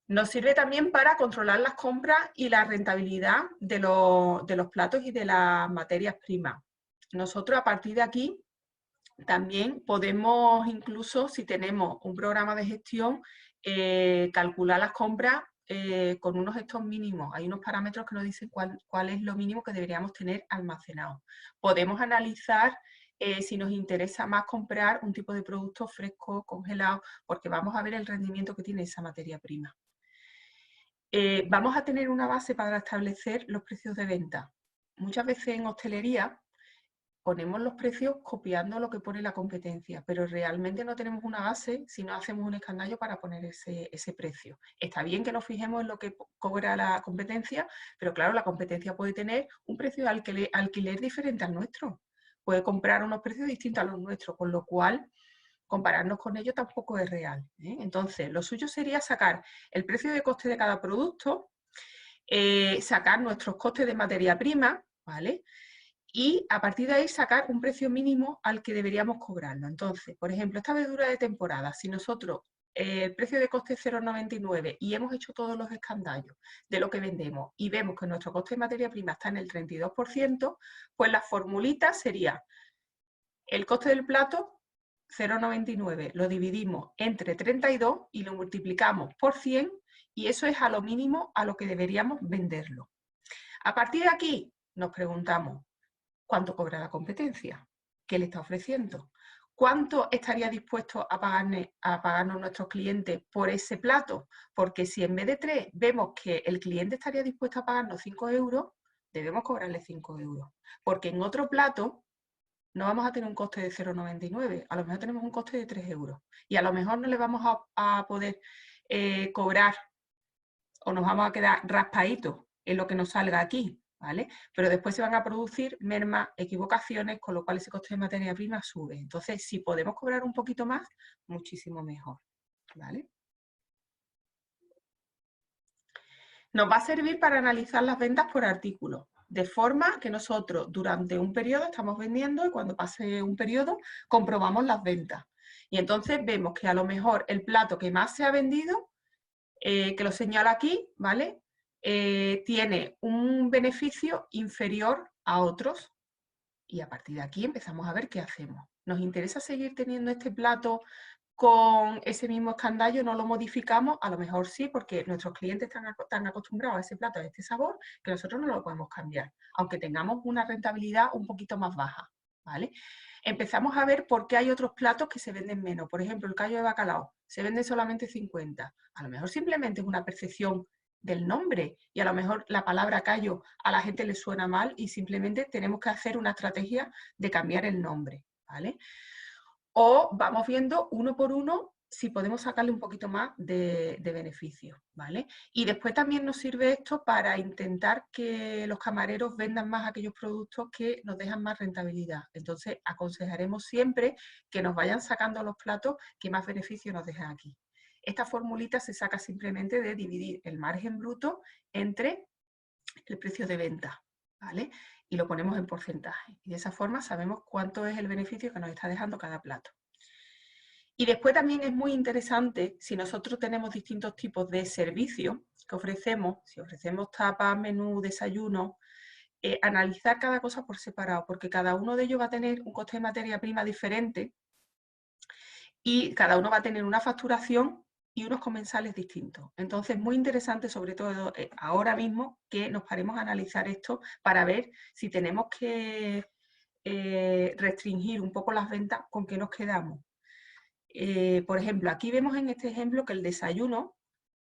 Nos sirve también para controlar las compras y la rentabilidad de los platos y de las materias primas. Nosotros a partir de aquí también podemos, incluso si tenemos un programa de gestión, calcular las compras con unos stocks mínimos. Hay unos parámetros que nos dicen cuál es lo mínimo que deberíamos tener almacenado. Podemos analizar si nos interesa más comprar un tipo de producto fresco, congelado, porque vamos a ver el rendimiento que tiene esa materia prima. Vamos a tener una base para establecer los precios de venta. Muchas veces en hostelería ponemos los precios copiando lo que pone la competencia, pero realmente no tenemos una base si no hacemos un escandallo para poner ese precio. Está bien que nos fijemos en lo que cobra la competencia, pero claro, la competencia puede tener un precio de alquiler diferente al nuestro. Puede comprar unos precios distintos a los nuestros, con lo cual compararnos con ellos tampoco es real, ¿eh? Entonces, lo suyo sería sacar el precio de coste de cada producto, sacar nuestros costes de materia prima, ¿vale? Y a partir de ahí sacar un precio mínimo al que deberíamos cobrarlo. Entonces, por ejemplo, esta verdura de temporada, si nosotros el precio de coste es 0,99 y hemos hecho todos los escandallos de lo que vendemos y vemos que nuestro coste de materia prima está en el 32%, pues la formulita sería el coste del plato 0,99 lo dividimos entre 32 y lo multiplicamos por 100 y eso es a lo mínimo a lo que deberíamos venderlo. A partir de aquí nos preguntamos, ¿cuánto cobra la competencia? ¿Qué le está ofreciendo? ¿Cuánto estaría dispuesto a pagarnos nuestros clientes por ese plato? Porque si en vez de 3 vemos que el cliente estaría dispuesto a pagarnos 5 euros, debemos cobrarle 5 euros. Porque en otro plato no vamos a tener un coste de 0,99, a lo mejor tenemos un coste de 3 euros. Y a lo mejor no le vamos a poder cobrar o nos vamos a quedar raspaditos en lo que nos salga aquí, ¿vale? Pero después se van a producir mermas, equivocaciones, con lo cual ese coste de materia prima sube. Entonces, si podemos cobrar un poquito más, muchísimo mejor, ¿vale? Nos va a servir para analizar las ventas por artículo, de forma que nosotros durante un periodo estamos vendiendo y cuando pase un periodo comprobamos las ventas. Y entonces vemos que a lo mejor el plato que más se ha vendido, que lo señala aquí, ¿vale? Tiene un beneficio inferior a otros y a partir de aquí empezamos a ver qué hacemos. ¿Nos interesa seguir teniendo este plato con ese mismo escandallo? ¿No lo modificamos? A lo mejor sí, porque nuestros clientes están acostumbrados a ese plato, a este sabor, que nosotros no lo podemos cambiar, aunque tengamos una rentabilidad un poquito más baja, ¿vale? Empezamos a ver por qué hay otros platos que se venden menos. Por ejemplo, el callo de bacalao se vende solamente 50. A lo mejor simplemente es una percepción del nombre y a lo mejor la palabra callo a la gente le suena mal y simplemente tenemos que hacer una estrategia de cambiar el nombre, ¿vale? O vamos viendo uno por uno si podemos sacarle un poquito más de beneficio, ¿vale? Y después también nos sirve esto para intentar que los camareros vendan más aquellos productos que nos dejan más rentabilidad. Entonces, aconsejaremos siempre que nos vayan sacando los platos que más beneficio nos dejan aquí. Esta formulita se saca simplemente de dividir el margen bruto entre el precio de venta, ¿vale? Y lo ponemos en porcentaje. Y de esa forma sabemos cuánto es el beneficio que nos está dejando cada plato. Y después también es muy interesante, si nosotros tenemos distintos tipos de servicios que ofrecemos, si ofrecemos tapas, menú, desayuno, analizar cada cosa por separado, porque cada uno de ellos va a tener un coste de materia prima diferente y cada uno va a tener una facturación y unos comensales distintos. Entonces, muy interesante, sobre todo ahora mismo, que nos paremos a analizar esto para ver si tenemos que restringir un poco las ventas, con qué nos quedamos. Por ejemplo, aquí vemos en este ejemplo que el desayuno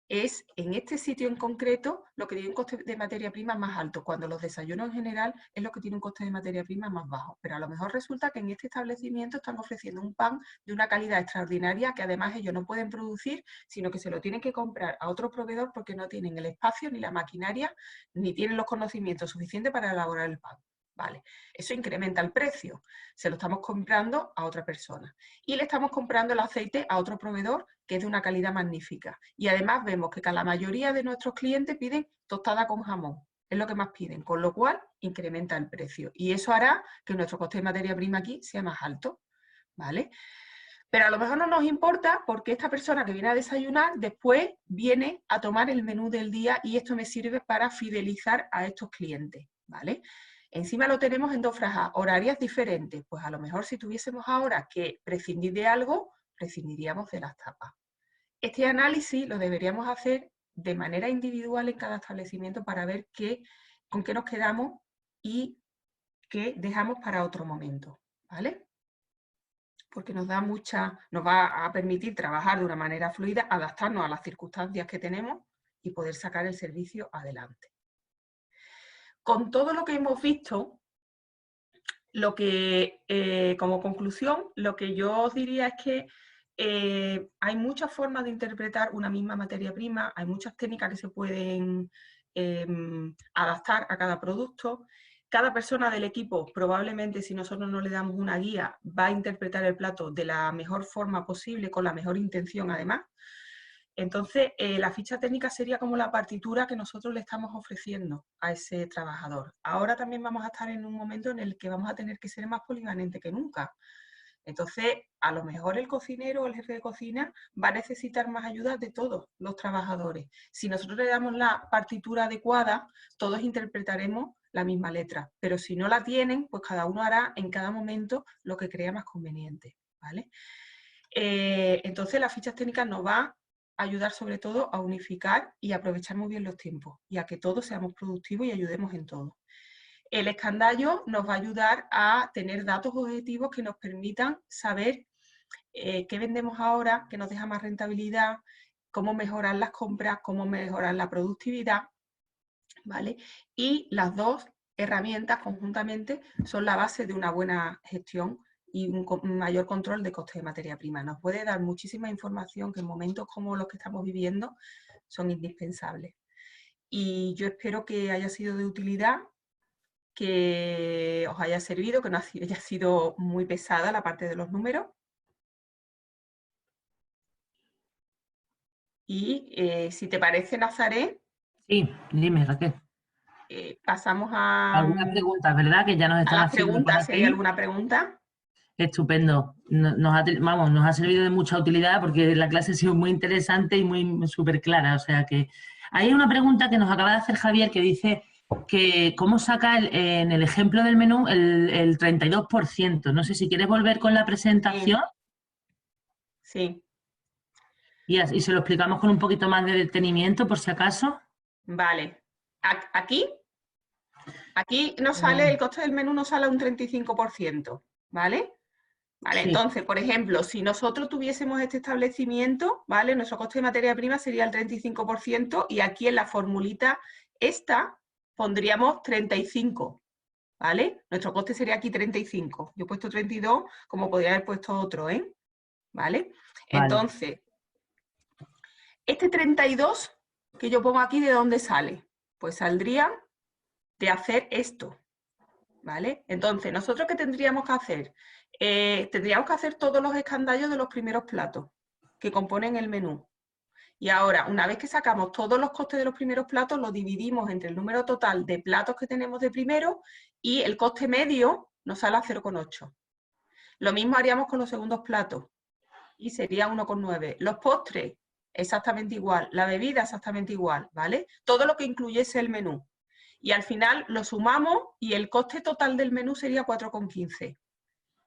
es, en este sitio en concreto, lo que tiene un coste de materia prima más alto, cuando los desayunos en general es lo que tiene un coste de materia prima más bajo. Pero a lo mejor resulta que en este establecimiento están ofreciendo un pan de una calidad extraordinaria que además ellos no pueden producir, sino que se lo tienen que comprar a otro proveedor porque no tienen el espacio, ni la maquinaria, ni tienen los conocimientos suficientes para elaborar el pan. Vale, eso incrementa el precio. Se lo estamos comprando a otra persona. Y le estamos comprando el aceite a otro proveedor que es de una calidad magnífica. Y además vemos que la mayoría de nuestros clientes piden tostada con jamón. Es lo que más piden, con lo cual incrementa el precio. Y eso hará que nuestro coste de materia prima aquí sea más alto. ¿Vale? Pero a lo mejor no nos importa porque esta persona que viene a desayunar después viene a tomar el menú del día y esto me sirve para fidelizar a estos clientes. ¿Vale? Encima lo tenemos en dos franjas horarias diferentes. Pues a lo mejor si tuviésemos ahora que prescindir de algo, prescindiríamos de las tapas. Este análisis lo deberíamos hacer de manera individual en cada establecimiento para ver con qué nos quedamos y qué dejamos para otro momento. ¿Vale? Porque nos va a permitir trabajar de una manera fluida, adaptarnos a las circunstancias que tenemos y poder sacar el servicio adelante. Con todo lo que hemos visto, como conclusión, lo que yo os diría es que hay muchas formas de interpretar una misma materia prima, hay muchas técnicas que se pueden adaptar a cada producto. Cada persona del equipo, probablemente si nosotros no le damos una guía, va a interpretar el plato de la mejor forma posible, con la mejor intención además. Entonces, la ficha técnica sería como la partitura que nosotros le estamos ofreciendo a ese trabajador. Ahora también vamos a estar en un momento en el que vamos a tener que ser más polivalente que nunca. Entonces, a lo mejor el cocinero o el jefe de cocina va a necesitar más ayuda de todos los trabajadores. Si nosotros le damos la partitura adecuada, todos interpretaremos la misma letra. Pero si no la tienen, pues cada uno hará en cada momento lo que crea más conveniente. ¿vale? Entonces las fichas técnicas nos van a ayudar sobre todo a unificar y aprovechar muy bien los tiempos y a que todos seamos productivos y ayudemos en todo. El escandallo nos va a ayudar a tener datos objetivos que nos permitan saber qué vendemos ahora, qué nos deja más rentabilidad, cómo mejorar las compras, cómo mejorar la productividad, ¿vale? Y las dos herramientas conjuntamente son la base de una buena gestión y un mayor control de costes de materia prima. Nos puede dar muchísima información que en momentos como los que estamos viviendo son indispensables. Y yo espero que haya sido de utilidad, que os haya servido, que no haya sido muy pesada la parte de los números. Y si te parece, Nazaret, Sí, dime, Raquel. pasamos a Algunas preguntas, ¿verdad? Que ya nos están las haciendo por preguntas, si hay aquí. alguna pregunta. Estupendo. Nos ha servido de mucha utilidad porque la clase ha sido muy interesante y muy súper clara. O sea que hay una pregunta que nos acaba de hacer Javier que dice que cómo saca en el ejemplo del menú el 32%. No sé si quieres volver con la presentación Sí, y se lo explicamos con un poquito más de detenimiento por si acaso. vale. Aquí nos sale, el coste del menú nos sale a un 35%, ¿vale? Vale, Sí, entonces, por ejemplo, si nosotros tuviésemos este establecimiento, ¿vale? Nuestro coste de materia prima sería el 35% y aquí en la formulita esta pondríamos 35, ¿vale? Nuestro coste sería aquí 35. Yo he puesto 32, como podría haber puesto otro, ¿eh? ¿Vale? vale. Entonces, este 32 que yo pongo aquí, ¿de dónde sale? Pues saldría de hacer esto, ¿vale? Entonces, ¿nosotros qué tendríamos que hacer? Tendríamos que hacer todos los escandallos de los primeros platos que componen el menú. Y ahora, una vez que sacamos todos los costes de los primeros platos, los dividimos entre el número total de platos que tenemos de primero y el coste medio nos sale a 0,8. Lo mismo haríamos con los segundos platos y sería 1,9. Los postres, exactamente igual. La bebida, exactamente igual, ¿vale? Todo lo que incluyese el menú. Y al final lo sumamos y el coste total del menú sería 4,15.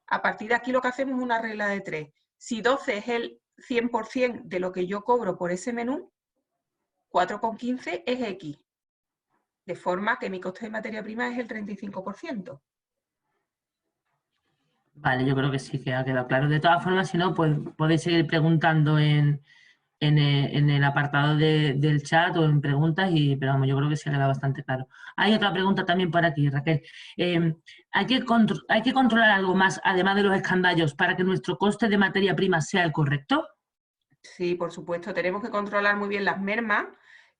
A partir de aquí lo que hacemos es una regla de 3. Si 12 es el 100% de lo que yo cobro por ese menú, 4,15 es X. De forma que mi coste de materia prima es el 35%. Vale, yo creo que sí que ha quedado claro. De todas formas, si no, pues podéis seguir preguntando en el apartado del chat o en preguntas, pero vamos, yo creo que se ha quedado bastante claro. Hay otra pregunta también por aquí, Raquel. ¿Hay que controlar algo más, además de los escandallos, para que nuestro coste de materia prima sea el correcto? Sí, por supuesto, tenemos que controlar muy bien las mermas,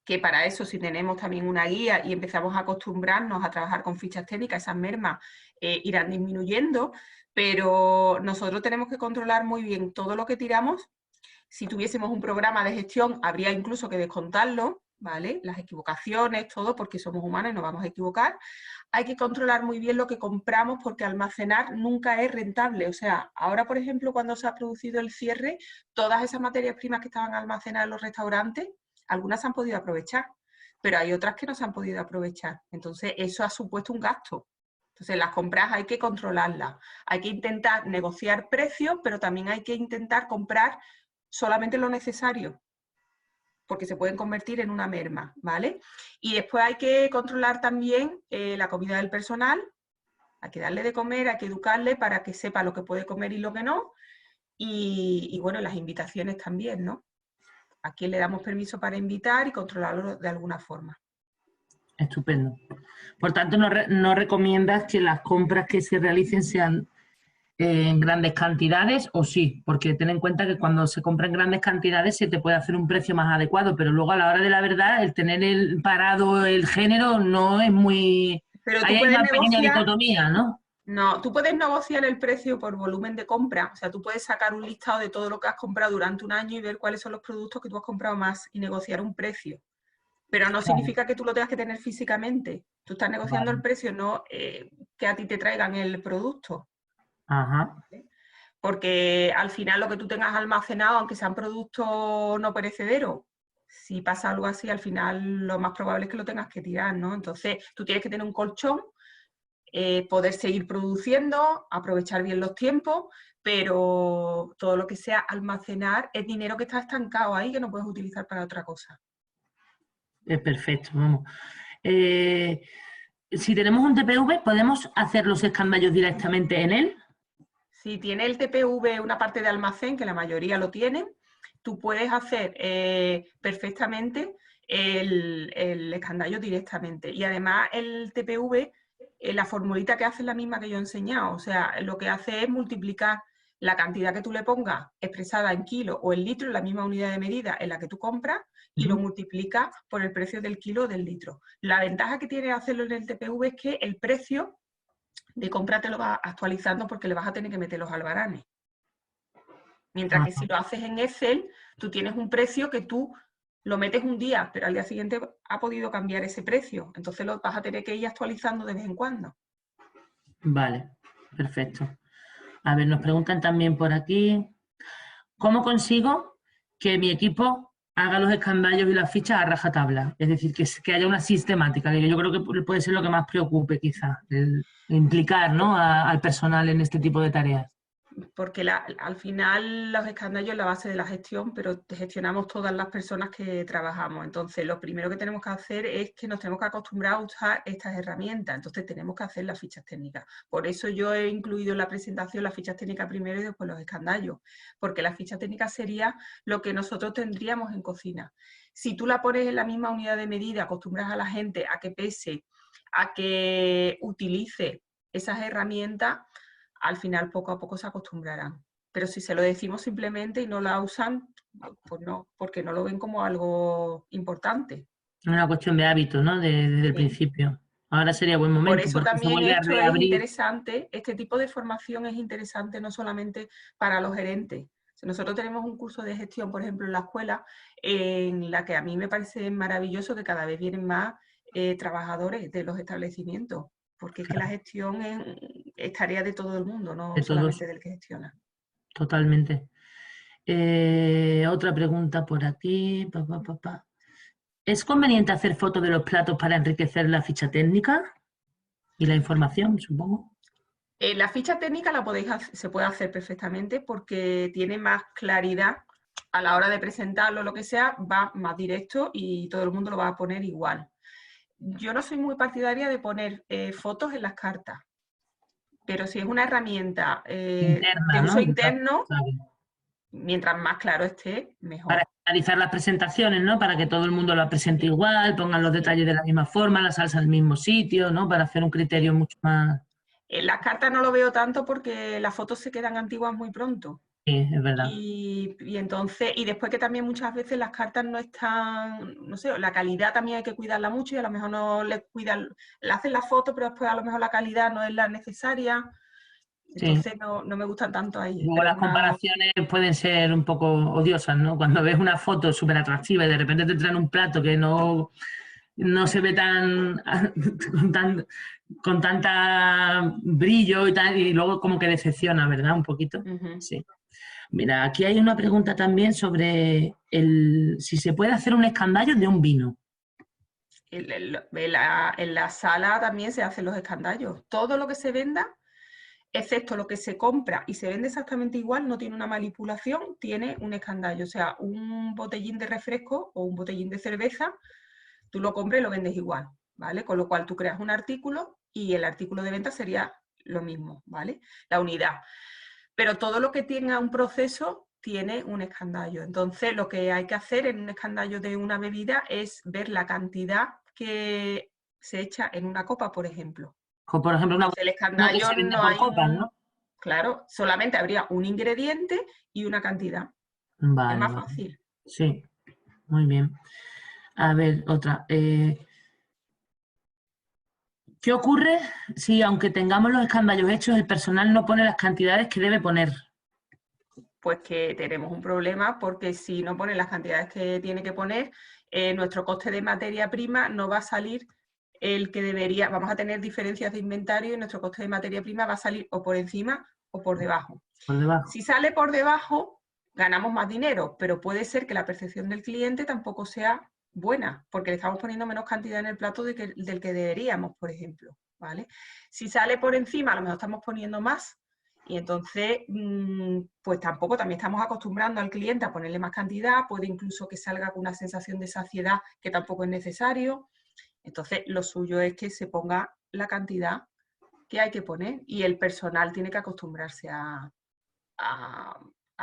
que para eso si tenemos también una guía y empezamos a acostumbrarnos a trabajar con fichas técnicas, esas mermas irán disminuyendo, pero nosotros tenemos que controlar muy bien todo lo que tiramos. Si tuviésemos un programa de gestión, habría incluso que descontarlo, ¿vale? Las equivocaciones, todo, porque somos humanos y nos vamos a equivocar. Hay que controlar muy bien lo que compramos porque almacenar nunca es rentable. O sea, ahora, por ejemplo, cuando se ha producido el cierre, todas esas materias primas que estaban almacenadas en los restaurantes, algunas se han podido aprovechar, pero hay otras que no se han podido aprovechar. Entonces, eso ha supuesto un gasto. Entonces, las compras hay que controlarlas. Hay que intentar negociar precios, pero también hay que intentar comprar solamente lo necesario, porque se pueden convertir en una merma, ¿vale? Y después hay que controlar también la comida del personal, hay que darle de comer, hay que educarle para que sepa lo que puede comer y lo que no, y bueno, las invitaciones también, ¿no? A quién le damos permiso para invitar y controlarlo de alguna forma. Estupendo. Por tanto, no recomiendas que las compras que se realicen sean en grandes cantidades o sí, porque ten en cuenta que cuando se compra en grandes cantidades se te puede hacer un precio más adecuado, pero luego a la hora de la verdad el tener parado el género no es muy... Pero Ahí tú hay puedes una pequeña negociar, dicotomía, ¿no? no, tú puedes negociar el precio por volumen de compra, o sea, tú puedes sacar un listado de todo lo que has comprado durante un año y ver cuáles son los productos que tú has comprado más y negociar un precio. Pero no Claro. significa que tú lo tengas que tener físicamente. Tú estás negociando el Vale. precio, no que a ti te traigan el producto. Ajá. ¿Vale? Porque al final lo que tú tengas almacenado, aunque sean productos no perecederos, si pasa algo así, al final lo más probable es que lo tengas que tirar, ¿no? Entonces tú tienes que tener un colchón poder seguir produciendo, aprovechar bien los tiempos, pero todo lo que sea almacenar es dinero que está estancado ahí, que no puedes utilizar para otra cosa. Es perfecto, vamos. Si tenemos un TPV, ¿podemos hacer los escandallos directamente en él? Si tiene el TPV una parte de almacén, que la mayoría lo tienen, tú puedes hacer perfectamente el escandallo directamente. Y además el TPV, la formulita que hace es la misma que yo he enseñado. O sea, lo que hace es multiplicar la cantidad que tú le pongas expresada en kilo o en litro, en la misma unidad de medida en la que tú compras, y lo multiplica por el precio del kilo o del litro. La ventaja que tiene hacerlo en el TPV es que el precio de compra te lo va actualizando porque le vas a tener que meter los albaranes. Mientras que si lo haces en Excel, tú tienes un precio que tú lo metes un día, pero al día siguiente ha podido cambiar ese precio. Entonces lo vas a tener que ir actualizando de vez en cuando. Vale, perfecto. A ver, nos preguntan también por aquí, ¿cómo consigo que mi equipo haga los escandallos y las fichas a rajatabla? Es decir, que haya una sistemática, que yo creo que puede ser lo que más preocupe quizá, el implicar, ¿no?, al personal en este tipo de tareas. Porque al final los escandallos es la base de la gestión, pero gestionamos todas las personas que trabajamos. Entonces, lo primero que tenemos que hacer es que nos tenemos que acostumbrar a usar estas herramientas. Entonces, tenemos que hacer las fichas técnicas. Por eso yo he incluido en la presentación las fichas técnicas primero y después los escandallos, porque las fichas técnicas sería lo que nosotros tendríamos en cocina. Si tú la pones en la misma unidad de medida, acostumbras a la gente a que pese, a que utilice esas herramientas, al final poco a poco se acostumbrarán. Pero si se lo decimos simplemente y no la usan, pues no, porque no lo ven como algo importante. Una cuestión de hábito, ¿no?, desde el principio. Ahora sería buen Por momento eso porque se también vuelve a esto es reabrir. interesante, este tipo de formación es interesante no solamente para los gerentes. Nosotros tenemos un curso de gestión, por ejemplo, en la escuela, en la que a mí me parece maravilloso que cada vez vienen más trabajadores de los establecimientos, porque es que la gestión es tarea de todo el mundo, no De todos, solamente del que gestiona. totalmente. Otra pregunta por aquí. ¿Es conveniente hacer fotos de los platos para enriquecer la ficha técnica y la información, supongo? La ficha técnica se puede hacer perfectamente porque tiene más claridad a la hora de presentarlo, lo que sea, va más directo y todo el mundo lo va a poner igual. Yo no soy muy partidaria de poner fotos en las cartas, pero si es una herramienta de Interna, uso ¿no? interno, Claro. mientras más claro esté, Para mejor. realizar las presentaciones, ¿no? Para que todo el mundo lo presente igual, pongan los detalles de la misma forma, la salsa en el mismo sitio, ¿no? Para hacer un criterio mucho más... En las cartas no lo veo tanto porque las fotos se quedan antiguas muy pronto. Sí, es verdad. Y entonces, y después que también muchas veces las cartas no están, no sé, la calidad también hay que cuidarla mucho y a lo mejor no le cuidan, le hacen la foto, pero después a lo mejor la calidad no es la necesaria. Sí. Entonces no me gustan tanto ahí. Luego Pero las comparaciones pueden ser un poco odiosas, ¿no? Cuando ves una foto súper atractiva y de repente te traen un plato que no se ve con tanta brillo y tal, y luego como que decepciona, ¿verdad? Un poquito. Sí. Mira, aquí hay una pregunta también sobre si se puede hacer un escandallo de un vino. En la sala también se hacen los escandallos. Todo lo que se venda, excepto lo que se compra y se vende exactamente igual, no tiene una manipulación, tiene un escandallo. O sea, un botellín de refresco o un botellín de cerveza, tú lo compras y lo vendes igual, ¿vale? Con lo cual tú creas un artículo y el artículo de venta sería lo mismo, ¿vale? La unidad. Pero todo lo que tenga un proceso tiene un escandallo. Entonces, lo que hay que hacer en un escandallo de una bebida es ver la cantidad que se echa en una copa, por ejemplo. Como por ejemplo, Entonces, el una que escandallo se vende no por hay copas, ¿no? claro, solamente habría un ingrediente y una cantidad. Es Vale, más vale. fácil. Sí, muy bien. A ver, otra. ¿Qué ocurre si, aunque tengamos los escandallos hechos, el personal no pone las cantidades que debe poner? Pues que tenemos un problema porque si no pone las cantidades que tiene que poner, nuestro coste de materia prima no va a salir el que debería. Vamos a tener diferencias de inventario y nuestro coste de materia prima va a salir o por encima o por debajo. Por debajo. Si sale por debajo, ganamos más dinero, pero puede ser que la percepción del cliente tampoco sea buena, porque le estamos poniendo menos cantidad en el plato del que deberíamos, por ejemplo. ¿vale? Si sale por encima, a lo mejor estamos poniendo más y entonces, pues tampoco, también estamos acostumbrando al cliente a ponerle más cantidad, puede incluso que salga con una sensación de saciedad que tampoco es necesario. Entonces, lo suyo es que se ponga la cantidad que hay que poner y el personal tiene que acostumbrarse a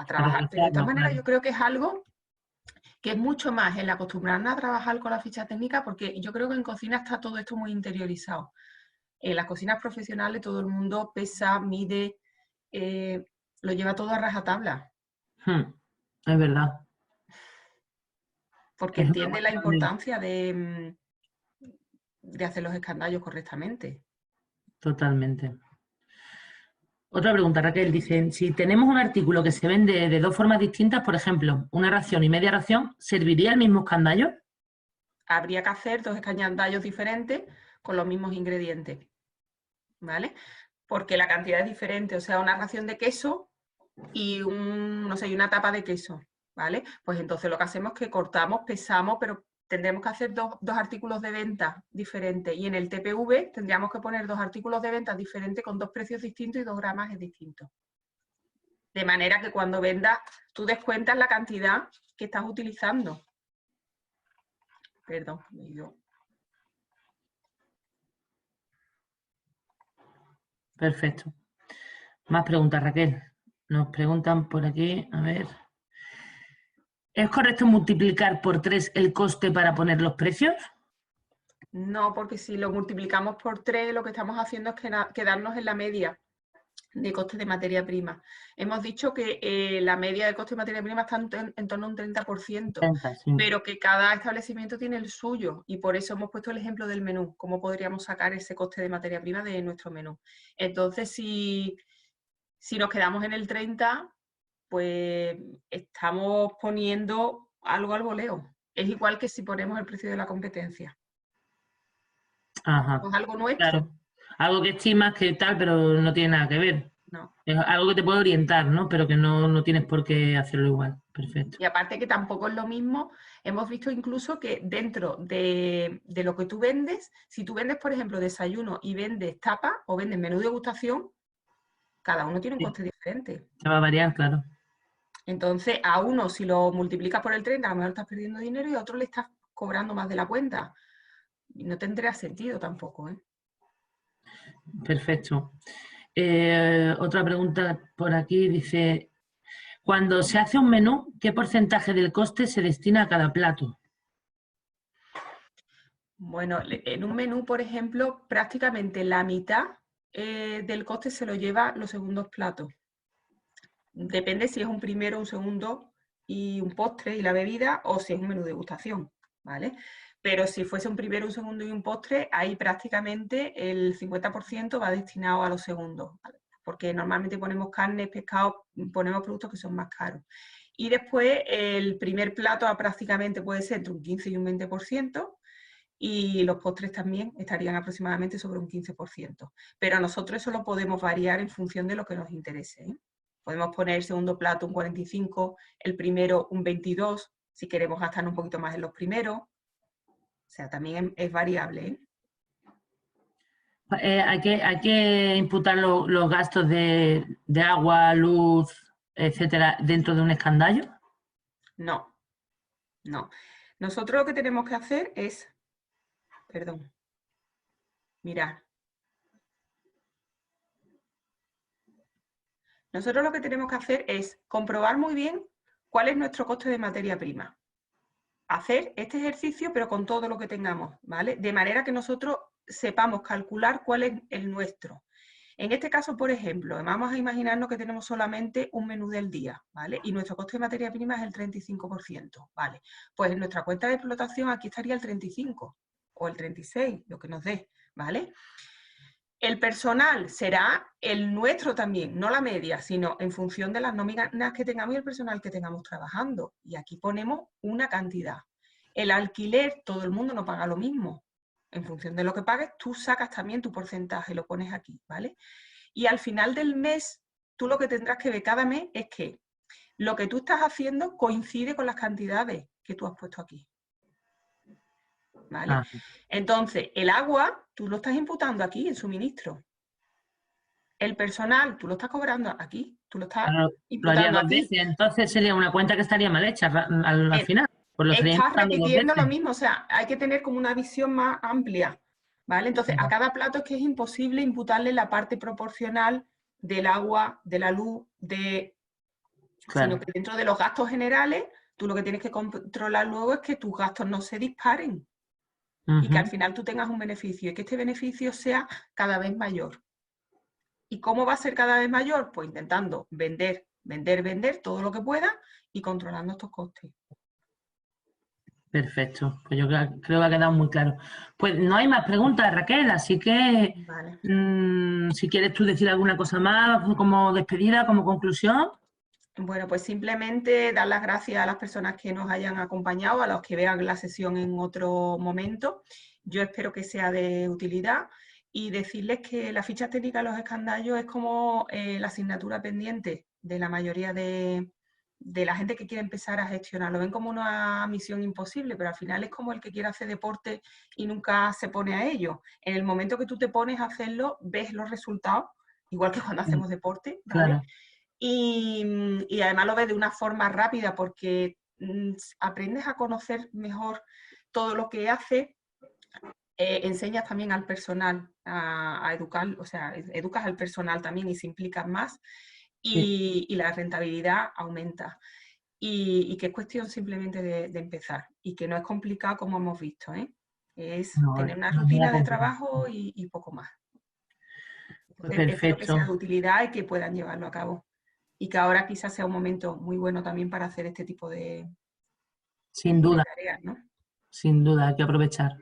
trabajar. Pero de esta manera yo creo que es algo que es mucho más el acostumbrarnos a trabajar con la ficha técnica, porque yo creo que en cocina está todo esto muy interiorizado. En las cocinas profesionales todo el mundo pesa, mide, lo lleva todo a rajatabla. Es verdad. Porque Es una entiende la cuestión de... importancia de hacer los escandallos correctamente. Totalmente. Otra pregunta, Raquel, dice, si tenemos un artículo que se vende de dos formas distintas, por ejemplo, una ración y media ración, ¿serviría el mismo escandallo? Habría que hacer dos escandallos diferentes con los mismos ingredientes, ¿vale? Porque la cantidad es diferente, o sea, una ración de queso y no sé, una tapa de queso, ¿vale? Pues entonces lo que hacemos es que cortamos, pesamos, pero tendremos que hacer dos artículos de venta diferentes. Y en el TPV tendríamos que poner dos artículos de venta diferentes con dos precios distintos y 2 gramajes distintos. De manera que cuando vendas, tú descuentas la cantidad que estás utilizando. Perdón, me he ido. Perfecto. Más preguntas, Raquel. Nos preguntan por aquí, a ver. ¿Es correcto multiplicar por 3 el coste para poner los precios? No, porque si lo multiplicamos por 3, lo que estamos haciendo es quedarnos en la media de coste de materia prima. Hemos dicho que la media de coste de materia prima está en torno a un 30%, 30, sí. pero que cada establecimiento tiene el suyo y por eso hemos puesto el ejemplo del menú, cómo podríamos sacar ese coste de materia prima de nuestro menú. Entonces, si nos quedamos en el 30, pues estamos poniendo algo al voleo. Es igual que si ponemos el precio de la competencia. Ajá, ¿Es algo nuestro? claro. Algo que estimas que tal, pero no tiene nada que ver. No. Es algo que te puede orientar, ¿no? Pero que no tienes por qué hacerlo igual. Perfecto. Y aparte que tampoco es lo mismo, hemos visto incluso que dentro de lo que tú vendes, si tú vendes, por ejemplo, desayuno y vendes tapa o vendes menú de degustación, cada uno tiene un Sí, coste diferente. se va a variar, claro. Entonces, a uno, si lo multiplicas por el 30, a lo mejor estás perdiendo dinero y a otro le estás cobrando más de la cuenta. Y no tendría sentido tampoco, ¿eh? Perfecto. Otra pregunta por aquí dice, cuando se hace un menú, ¿qué porcentaje del coste se destina a cada plato? Bueno, en un menú, por ejemplo, prácticamente la mitad del coste se lo lleva los segundos platos. Depende si es un primero, un segundo y un postre y la bebida, o si es un menú de degustación, ¿vale? Pero si fuese un primero, un segundo y un postre, ahí prácticamente el 50% va destinado a los segundos, ¿vale? Porque normalmente ponemos carne, pescado, ponemos productos que son más caros. Y después el primer plato prácticamente puede ser entre un 15 y un 20%, y los postres también estarían aproximadamente sobre un 15%. Pero nosotros eso lo podemos variar en función de lo que nos interese, ¿eh? Podemos poner el segundo plato un 45, el primero un 22, si queremos gastar un poquito más en los primeros. O sea, también es variable, ¿eh? Hay que imputar los gastos de agua, luz, etcétera, dentro de un escandallo. No, no. Nosotros lo que tenemos que hacer es, perdón, mirad. Nosotros lo que tenemos que hacer es comprobar muy bien cuál es nuestro coste de materia prima. Hacer este ejercicio, pero con todo lo que tengamos, ¿vale? De manera que nosotros sepamos calcular cuál es el nuestro. En este caso, por ejemplo, vamos a imaginarnos que tenemos solamente un menú del día, ¿vale? Y nuestro coste de materia prima es el 35%, ¿vale? Pues en nuestra cuenta de explotación aquí estaría el 35 o el 36, lo que nos dé, ¿vale? El personal será el nuestro también, no la media, sino en función de las nóminas que tengamos y el personal que tengamos trabajando. Y aquí ponemos una cantidad. El alquiler, todo el mundo no paga lo mismo. En función de lo que pagues, tú sacas también tu porcentaje, lo pones aquí, ¿vale? Y al final del mes, tú lo que tendrás que ver cada mes es que lo que tú estás haciendo coincide con las cantidades que tú has puesto aquí. ¿vale? Entonces, el agua, tú lo estás imputando aquí en suministro. El personal, tú lo estás cobrando aquí, tú lo estás lo haría imputando dos aquí. veces, entonces sería una cuenta que estaría mal hecha al final. Pues lo estaría Estás imputando dos repitiendo lo veces. mismo, o sea, hay que tener como una visión más amplia, ¿vale? Entonces, a cada plato es que es imposible imputarle la parte proporcional del agua, de la luz, sino que dentro de los gastos generales, tú lo que tienes que controlar luego es que tus gastos no se disparen y que al final tú tengas un beneficio y que este beneficio sea cada vez mayor. ¿Y cómo va a ser cada vez mayor? Pues intentando vender todo lo que pueda y controlando estos costes. Perfecto, pues yo creo que ha quedado muy claro. Pues no hay más preguntas, Raquel, así que Vale. si quieres tú decir alguna cosa más como despedida, como conclusión. Bueno, pues simplemente dar las gracias a las personas que nos hayan acompañado, a los que vean la sesión en otro momento. Yo espero que sea de utilidad y decirles que la ficha técnica de los escandallos es como la asignatura pendiente de la mayoría de la gente que quiere empezar a gestionar. Lo ven como una misión imposible, pero al final es como el que quiere hacer deporte y nunca se pone a ello. En el momento que tú te pones a hacerlo, ves los resultados, igual que cuando hacemos deporte, ¿vale? Claro. Y además lo ves de una forma rápida porque aprendes a conocer mejor todo lo que hace, enseñas también al personal a educar, o sea, educas al personal también y se implican más y la rentabilidad aumenta. Y que es cuestión simplemente de empezar y que no es complicado como hemos visto, ¿eh? Es tener una rutina de trabajo y poco más. Pues Entonces, espero que sea de perfecto. utilidad y que puedan llevarlo a cabo. Y que ahora quizás sea un momento muy bueno también para hacer este tipo de Sin duda, tareas, ¿no? sin duda, hay que aprovechar.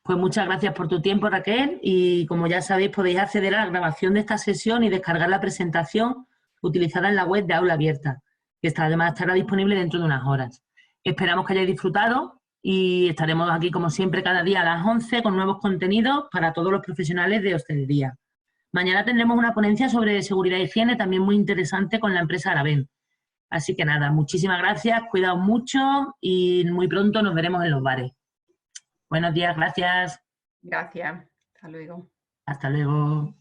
Pues muchas gracias por tu tiempo, Raquel, y como ya sabéis, podéis acceder a la grabación de esta sesión y descargar la presentación utilizada en la web de Aula Abierta, que además estará disponible dentro de unas horas. Esperamos que hayáis disfrutado y estaremos aquí, como siempre, cada día a las 11 con nuevos contenidos para todos los profesionales de hostelería. Mañana tendremos una ponencia sobre seguridad e higiene, también muy interesante, con la empresa Araben. Así que nada, muchísimas gracias, cuidaos mucho y muy pronto nos veremos en los bares. Buenos días, gracias. Gracias. Hasta luego. Hasta luego.